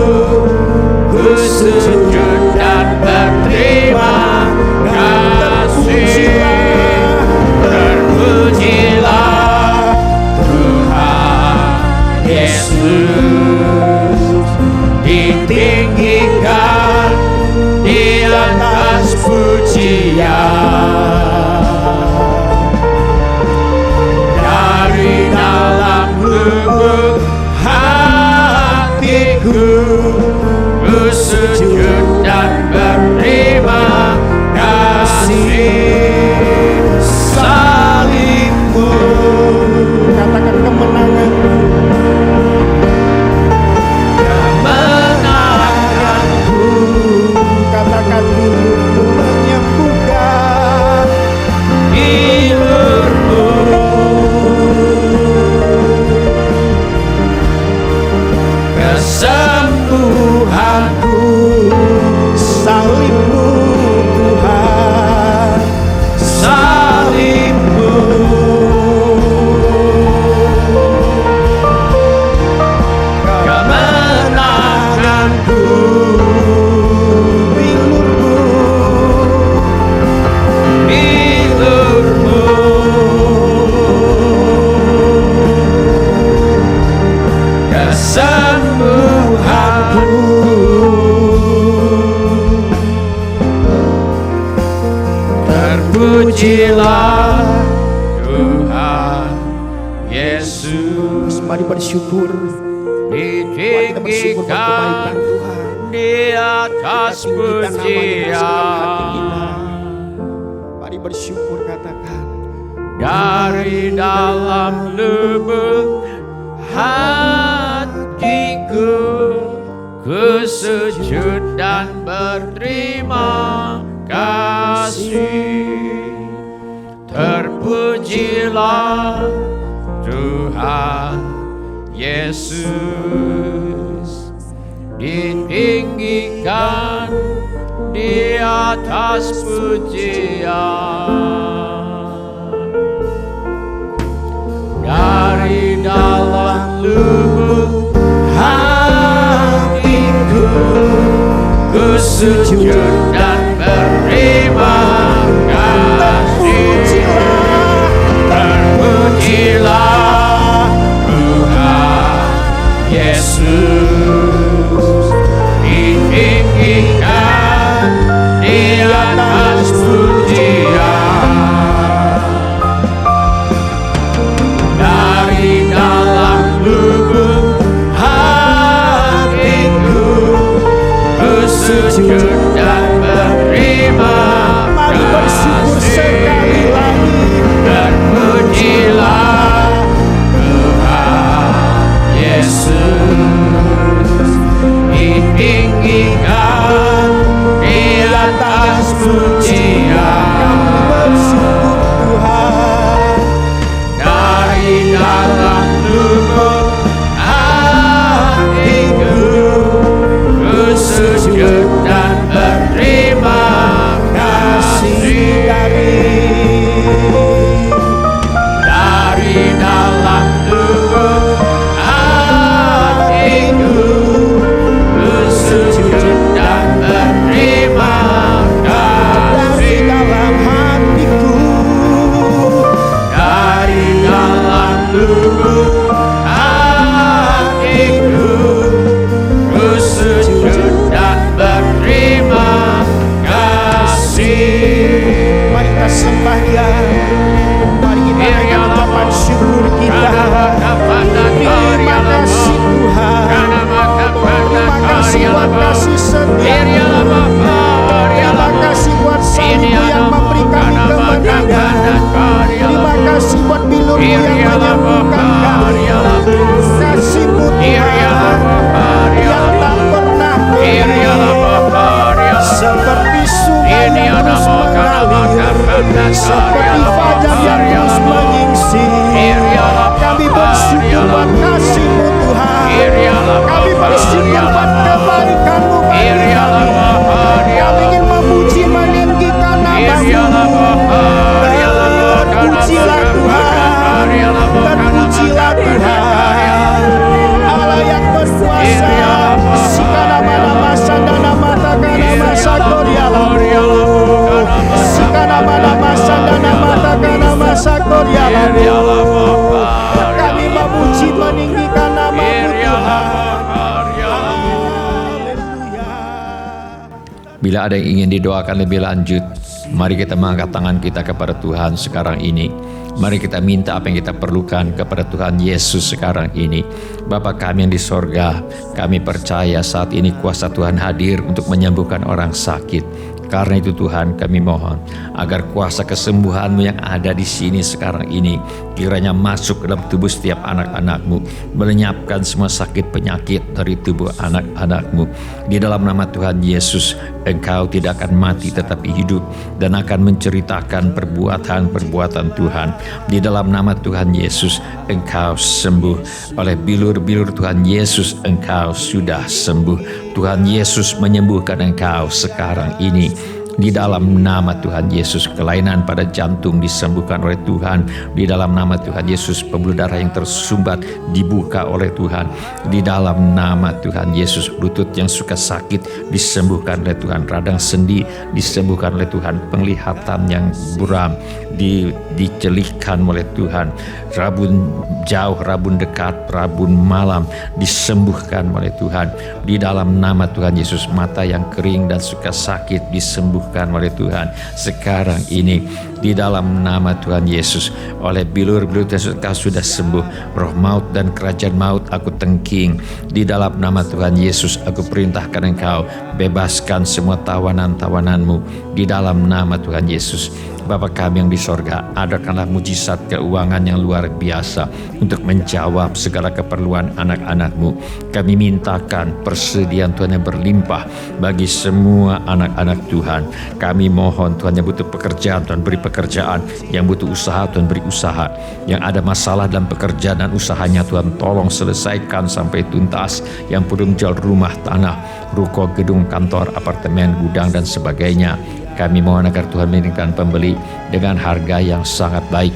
S3: ku sujud dan berterima kasih. Terpujilah Tuhan Yesus, ditinggikan di atas pujian. Dari dalam lubuk hatiku ku sujud dan berterima kasih. Salibmu,
S1: Katakan kemenanganmu,
S3: kemenanganku.
S1: katakan hidupmu menyembuhkan.
S3: Hilurmu, kesembuhanku.
S1: Salibmu Tuhan,
S3: Salibmu, kemenanganku.
S1: bilurmu,
S3: Hilurmu, kesembuhanku. Terpujilah Tuhan Yesus,
S1: mari bersyukur, mari kita bersyukur buat kebaikan
S3: ditinggikan
S1: Tuhan.
S3: di atas
S1: Tinggikan namanya dalam segala hati kita.
S3: pujian.
S1: Mari bersyukur, katakan
S3: Dari dalam lubuk hatiku ku sujud dan berterima kasih. Terpujilah Tuhan Yesus, ditinggikan di atas pujian. Dari dalam lubuk hatiku ku sujud dan berterima kasih. Terpujilah Tuhan Yesus, ditinggikan di atas pujian.
S1: buat kasih setia. Terima kasih buat salib yang memberi kami kemenangan. Terima kasih buat bilur-Mu yang menyembuhkan kami. Kasih-Mu Tuhan yang tak pernah berhenti, seperti sungai yang terus mengalir, seperti fajar yang terus menyingsing. Kami bersyukur buat kasih-Mu Tuhan. Kami bersyukur buat kebaikan-Mu bagi kami. Kami ingin memuji meninggikan nama-Mu. Terpujilah Tuhan, terpujilah Tuhan, Allah yang berkuasa. Sikana nama sandana mata kana masa koriala, sikana nama sandana mata kana masa koriala. Kami memuji meninggikan nama-Mu Tuhan. Haleluya.
S3: Bila ada yang ingin didoakan lebih lanjut, mari kita mengangkat tangan kita kepada Tuhan sekarang ini. Mari kita minta apa yang kita perlukan kepada Tuhan Yesus sekarang ini. Bapa kami yang di sorga, kami percaya saat ini kuasa Tuhan hadir untuk menyembuhkan orang sakit. Karena itu Tuhan, kami mohon agar kuasa kesembuhan-Mu yang ada di sini sekarang ini kiranya masuk ke dalam tubuh setiap anak-anak-Mu, melenyapkan semua sakit penyakit dari tubuh anak-anak-Mu. Di dalam nama Tuhan Yesus, Engkau tidak akan mati tetapi hidup dan akan menceritakan perbuatan-perbuatan Tuhan. Di dalam nama Tuhan Yesus, Engkau sembuh. Oleh bilur-bilur Tuhan Yesus, Engkau sudah sembuh. Tuhan Yesus menyembuhkan engkau sekarang ini. Di dalam nama Tuhan Yesus, kelainan pada jantung disembuhkan oleh Tuhan. Di dalam nama Tuhan Yesus, pembuluh darah yang tersumbat dibuka oleh Tuhan. Di dalam nama Tuhan Yesus, lutut yang suka sakit disembuhkan oleh Tuhan. Radang sendi disembuhkan oleh Tuhan. Penglihatan yang buram dicelihkan oleh Tuhan. Rabun jauh, rabun dekat, rabun malam disembuhkan oleh Tuhan. Di dalam nama Tuhan Yesus, mata yang kering dan suka sakit disembuhkan oleh Tuhan sekarang ini. Di dalam nama Tuhan Yesus, oleh bilur-bilur Yesus, Engkau sudah sembuh. Roh maut dan kerajaan maut aku tengking. Di dalam nama Tuhan Yesus, aku perintahkan Engkau bebaskan semua tawanan-tawanan-Mu. Di dalam nama Tuhan Yesus, Bapa kami yang di sorga, adakanlah mujizat keuangan yang luar biasa untuk menjawab segala keperluan anak-anak-Mu. Kami mintakan persediaan Tuhan yang berlimpah bagi semua anak-anak Tuhan. Kami mohon Tuhan yang butuh pekerjaan, Tuhan beri pekerjaan. Yang butuh usaha, Tuhan beri usaha. Yang ada masalah dalam pekerjaan dan usahanya, Tuhan tolong selesaikan sampai tuntas. Yang perlu menjual rumah, tanah, ruko, gedung, kantor, apartemen, gudang dan sebagainya, kami mohon agar Tuhan mengirimkan pembeli dengan harga yang sangat baik.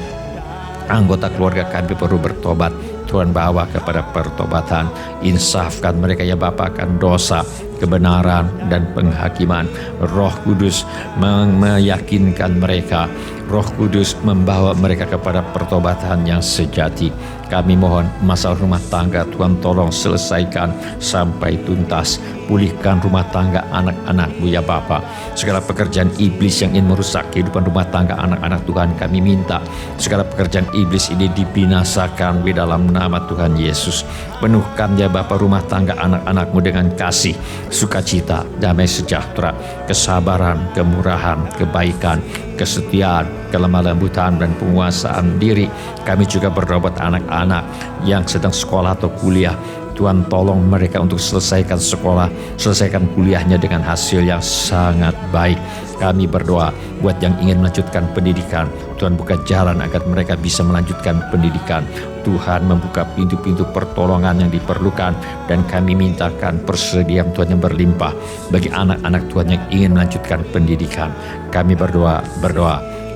S3: Anggota keluarga kami perlu bertobat. Tuhan bawa kepada pertobatan. Insafkan mereka ya Bapa akan dosa, kebenaran dan penghakiman. Roh Kudus meyakinkan mereka. Roh Kudus membawa mereka kepada pertobatan yang sejati. Kami mohon masalah rumah tangga Tuhan tolong selesaikan sampai tuntas. Pulihkan rumah tangga anak-anak-Mu ya Bapa. Segala pekerjaan iblis yang ingin merusak kehidupan rumah tangga anak-anak Tuhan, kami minta segala pekerjaan iblis ini dibinasakan di dalam nama Tuhan Yesus. Penuhkan ya Bapa rumah tangga anak-anak-Mu dengan kasih, sukacita, damai sejahtera, kesabaran, kemurahan, kebaikan, kesetiaan, kelemah lembutan dan penguasaan diri. Kami juga berdoa buat anak-anak yang sedang sekolah atau kuliah. Tuhan tolong mereka untuk selesaikan sekolah, selesaikan kuliahnya dengan hasil yang sangat baik. Kami berdoa buat yang ingin melanjutkan pendidikan. Tuhan buka jalan agar mereka bisa melanjutkan pendidikan. Tuhan membuka pintu-pintu pertolongan yang diperlukan. Dan kami mintakan persediaan Tuhan yang berlimpah bagi anak-anak Tuhan yang ingin melanjutkan pendidikan. Kami berdoa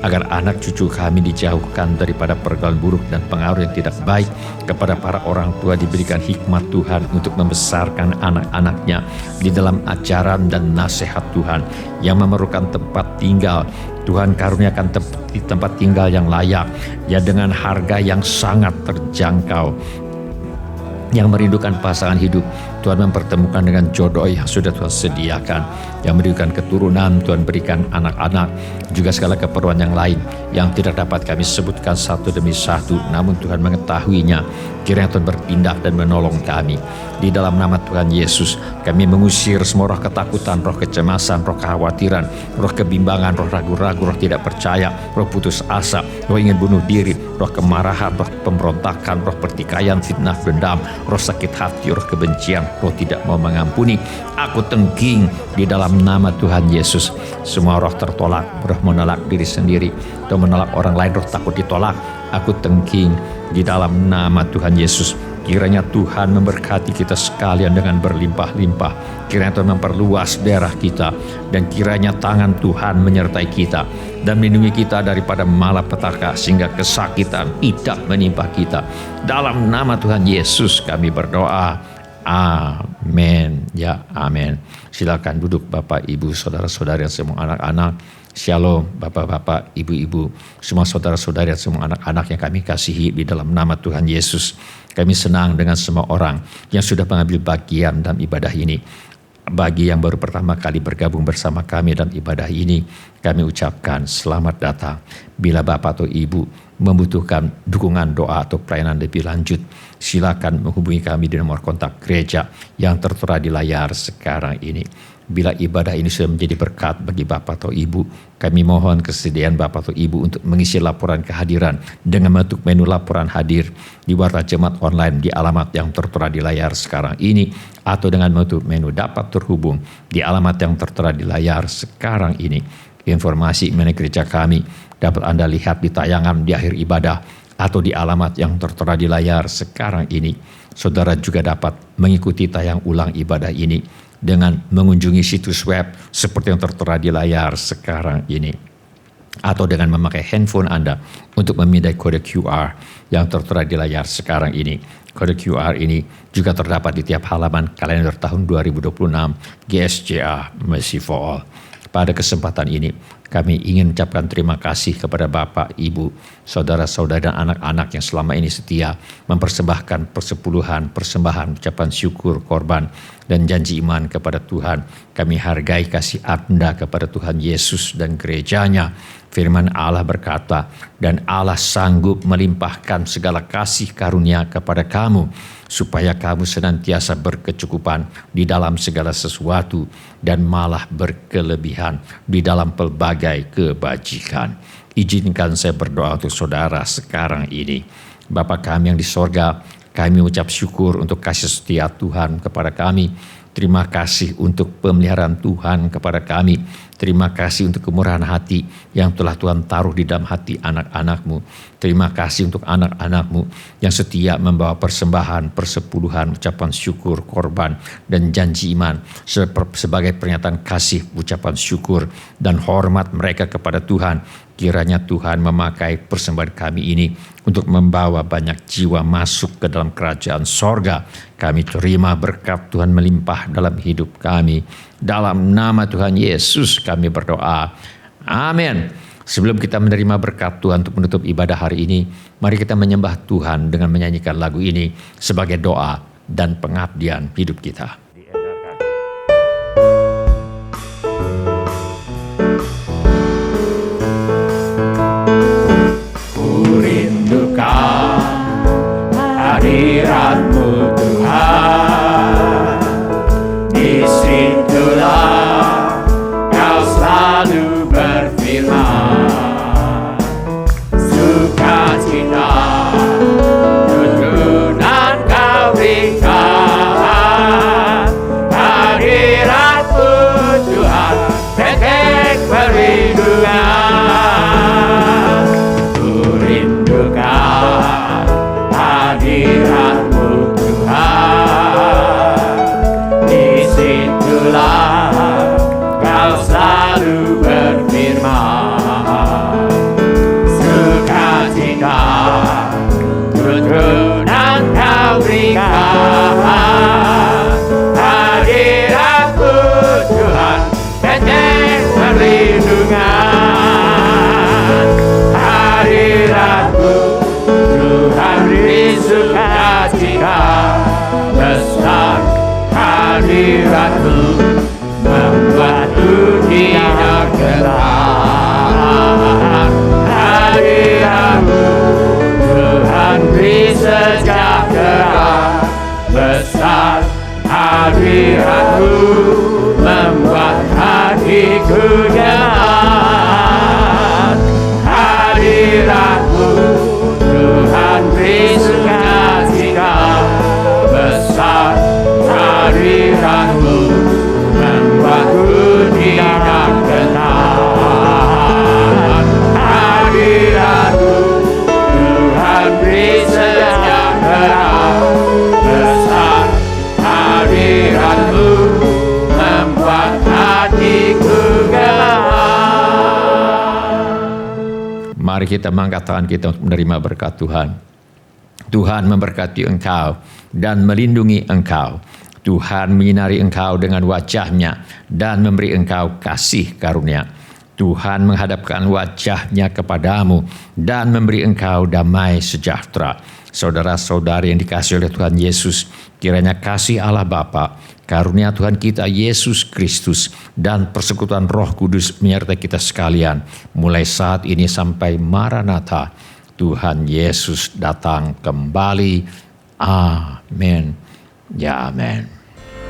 S3: agar anak cucu kami dijauhkan daripada pergaulan buruk dan pengaruh yang tidak baik. Kepada para orang tua diberikan hikmat Tuhan untuk membesarkan anak-anaknya di dalam ajaran dan nasihat Tuhan. Yang memerlukan tempat tinggal, Tuhan karuniakan tempat tinggal yang layak, ya dengan harga yang sangat terjangkau. Yang merindukan pasangan hidup, Tuhan mempertemukan dengan jodoh yang sudah Tuhan sediakan, yang memberikan keturunan, Tuhan berikan anak-anak, juga segala keperluan yang lain yang tidak dapat kami sebutkan satu demi satu, namun Tuhan mengetahuinya. Kiranya Tuhan bertindak dan menolong kami. Di dalam nama Tuhan Yesus, kami mengusir semua roh ketakutan, roh kecemasan, roh kekhawatiran, roh kebimbangan, roh ragu-ragu, roh tidak percaya, roh putus asa, roh ingin bunuh diri, roh kemarahan, roh pemberontakan, roh pertikaian, fitnah, dendam, roh sakit hati, roh kebencian, roh tidak mau mengampuni. Aku tengking di dalam nama Tuhan Yesus. Semua roh tertolak, roh menolak diri sendiri atau menolak orang lain, roh takut ditolak, aku tengking di dalam nama Tuhan Yesus. Kiranya Tuhan memberkati kita sekalian dengan berlimpah-limpah. Kiranya Tuhan memperluas daerah kita, dan kiranya tangan Tuhan menyertai kita dan melindungi kita daripada malapetaka, sehingga kesakitan tidak menimpa kita. Dalam nama Tuhan Yesus kami berdoa. Amin. Ya, amin. Silakan duduk Bapak, Ibu, saudara-saudari, semua anak-anak. Shalom Bapak-bapak, Ibu-ibu, semua saudara-saudari, semua anak-anak yang kami kasihi di dalam nama Tuhan Yesus. Kami senang dengan semua orang yang sudah mengambil bagian dalam ibadah ini. Bagi yang baru pertama kali bergabung bersama kami dalam ibadah ini, kami ucapkan selamat datang. Bila Bapak atau Ibu membutuhkan dukungan doa atau pelayanan lebih lanjut, silakan menghubungi kami di nomor kontak gereja yang tertera di layar sekarang ini. Bila ibadah ini sudah menjadi berkat bagi Bapak atau Ibu, kami mohon kesediaan Bapak atau Ibu untuk mengisi laporan kehadiran dengan membentuk menu laporan hadir di Warta Jemaat Online di alamat yang tertera di layar sekarang ini, atau dengan membentuk menu dapat terhubung di alamat yang tertera di layar sekarang ini. Informasi mengenai gereja kami dapat Anda lihat di tayangan di akhir ibadah atau di alamat yang tertera di layar sekarang ini. Saudara juga dapat mengikuti tayang ulang ibadah ini dengan mengunjungi situs web seperti yang tertera di layar sekarang ini, atau dengan memakai handphone Anda untuk memindai kode QR yang tertera di layar sekarang ini. Kode QR ini juga terdapat di tiap halaman kalender tahun 2026 GSJA Mercy for All. Pada kesempatan ini, kami ingin mengucapkan terima kasih kepada Bapak, Ibu, saudara-saudara dan anak-anak yang selama ini setia mempersembahkan persepuluhan, persembahan, ucapan syukur, korban, dan janji iman kepada Tuhan. Kami hargai kasih Anda kepada Tuhan Yesus dan gerejanya. Firman Allah berkata, dan Allah sanggup melimpahkan segala kasih karunia kepada kamu, supaya kamu senantiasa berkecukupan di dalam segala sesuatu dan malah berkelebihan di dalam pelbagai kebajikan. Izinkan saya berdoa untuk saudara sekarang ini. Bapa kami yang di sorga, kami ucap syukur untuk kasih setia Tuhan kepada kami. Terima kasih untuk pemeliharaan Tuhan kepada kami. Terima kasih untuk kemurahan hati yang telah Tuhan taruh di dalam hati anak-anak-Mu. Terima kasih untuk anak-anak-Mu yang setia membawa persembahan, persepuluhan, ucapan syukur, korban, dan janji iman sebagai pernyataan kasih, ucapan syukur, dan hormat mereka kepada Tuhan. Kiranya Tuhan memakai persembahan kami ini untuk membawa banyak jiwa masuk ke dalam kerajaan sorga. Kami terima berkat Tuhan melimpah dalam hidup kami. Dalam nama Tuhan Yesus kami berdoa. Amin. Sebelum kita menerima berkat Tuhan untuk menutup ibadah hari ini, mari kita menyembah Tuhan dengan menyanyikan lagu ini sebagai doa dan pengabdian hidup kita.
S1: Hadirat-Mu Tuhan, disitulah Kau selalu berfirman. Sukacita turunan Kau berikan. Hadirat-Mu Tuhan, titik perlindungan. Ku rindukan hadirat-Mu Tuhan, disitulah Kau selalu berfirman. Sukacita turunan Kau berikan. Hadirat-Mu Tuhan, titik perlindungan. Hadirat-Mu Tuhan, di sukacita besar
S3: hadirat-Mu membuat dunia getar. Hadirat-Mu Tuhan beri sejahtera besar. Hadirat-Mu membuat hatiku nyaman. Hadirat-Mu Tuhan beri sukacita besar. Hadirat-Mu membuat dunia getar. Hadirat-Mu Tuhan beri sejahtera besar. Hadirat-Mu membuat hatiku getar. Mari kita mengangkat tangan kita untuk menerima berkat Tuhan. Tuhan memberkati engkau dan melindungi engkau. Tuhan menyinari engkau dengan wajah-Nya dan memberi engkau kasih karunia. Tuhan menghadapkan wajah-Nya kepadamu dan memberi engkau damai sejahtera. Saudara-saudari yang dikasihi oleh Tuhan Yesus, kiranya kasih Allah Bapa, karunia Tuhan kita Yesus Kristus, dan persekutuan Roh Kudus menyertai kita sekalian, mulai saat ini sampai Maranatha, Tuhan Yesus datang kembali. Amin. Ya amin.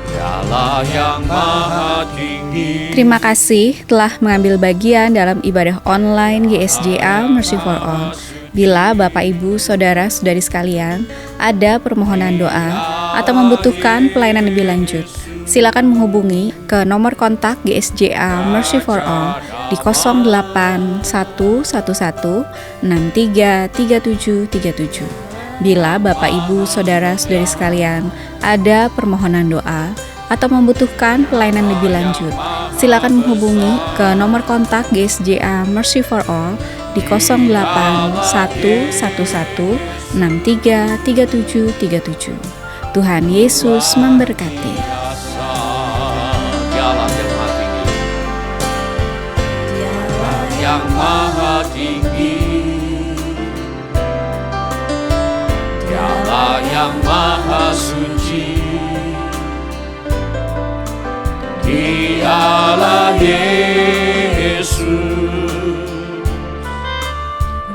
S3: Dialah yang maha tinggi.
S2: Terima kasih telah mengambil bagian dalam ibadah online GSJA Mercy for All. Bila Bapak, Ibu, Saudara-saudari sekalian ada permohonan doa atau membutuhkan pelayanan lebih lanjut, silakan menghubungi ke nomor kontak GSJA Mercy for All di 0811633737. Bila Bapak, Ibu, Saudara-saudari sekalian ada permohonan doa atau membutuhkan pelayanan lebih lanjut, silakan menghubungi ke nomor kontak GSJA Mercy for All di 0811633737. Tuhan Yesus memberkati.
S3: Yang maha tinggi, Dialah yang maha suci, Dialah Yesus,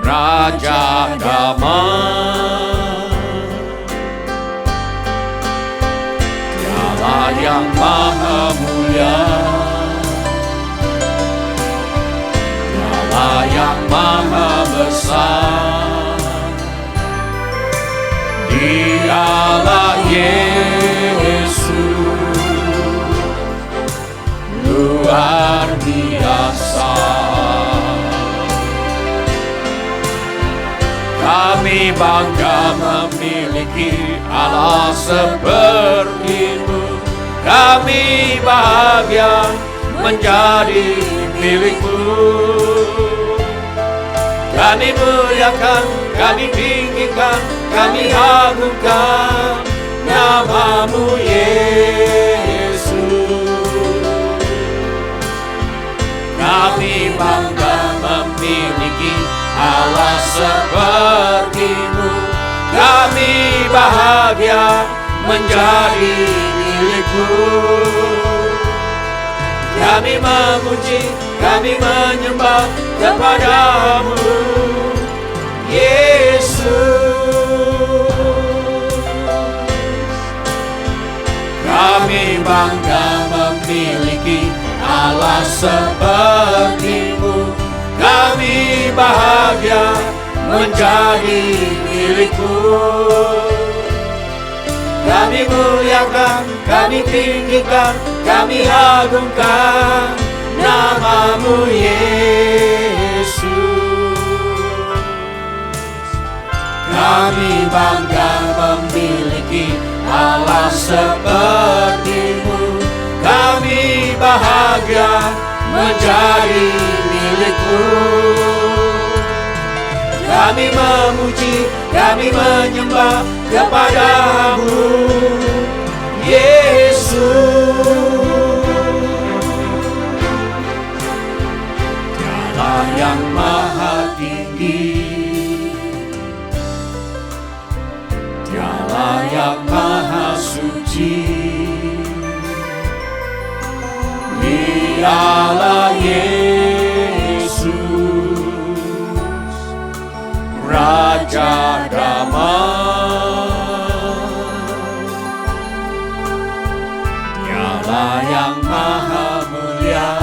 S3: Raja damai. Dialah yang maha mulia, Dialah yang maha besar. Dialah Yesus, luar biasa. Kami bangga memiliki Allah seperti-Mu. Kami bahagia menjadi milik-Mu. Kami muliakan, kami tinggikan, kami agungkan nama-Mu Yesus. Kami bangga memiliki Allah seperti-Mu. Kami bahagia menjadi milik-Mu. Kami memuji, kami menyembah kepada-Mu Yesus. Kami bangga memiliki Allah seperti-Mu. Kami bahagia menjadi milik-Mu. Kami muliakan, kami tinggikan, kami agungkan nama-Mu Yesus. Kami bangga memiliki Allah seperti-Mu. Kami bahagia menjadi milik-Mu. Kami memuji, kami menyembah kepada-Mu Yesus. Dialah yang maha tinggi, Dialah yang maha suci,
S1: Dialah Yesus, Raja damai. Dialah yang maha mulia,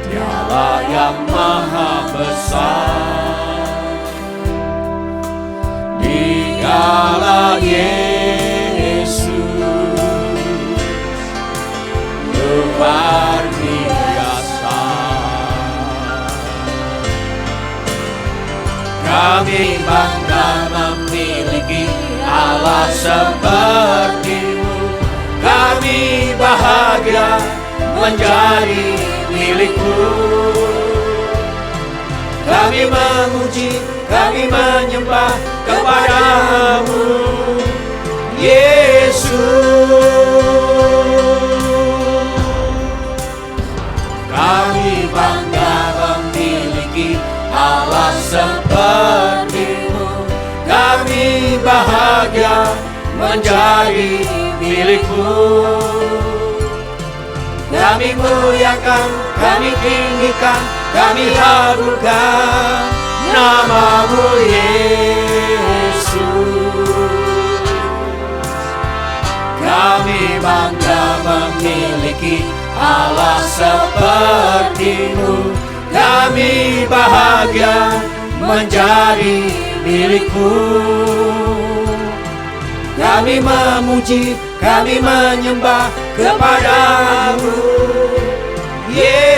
S1: Dialah yang maha besar. Dialah Yesus, luar biasa. Kami bangga memiliki Allah seperti-Mu. Kami bahagia menjadi milik-Mu. Kami memuji, kami menyembah kepada-Mu, Yesus. Kami bangga memiliki Allah seperti-Mu. Kami bahagia menjadi milik-Mu. Kami muliakan, kami tinggikan, kami haburkan nama-Mu, Yesus. Kami bangga memiliki Allah seperti-Mu. Kami bahagia menjadi milik-Mu. Kami memuji, kami menyembah kepada-Mu, Yesus.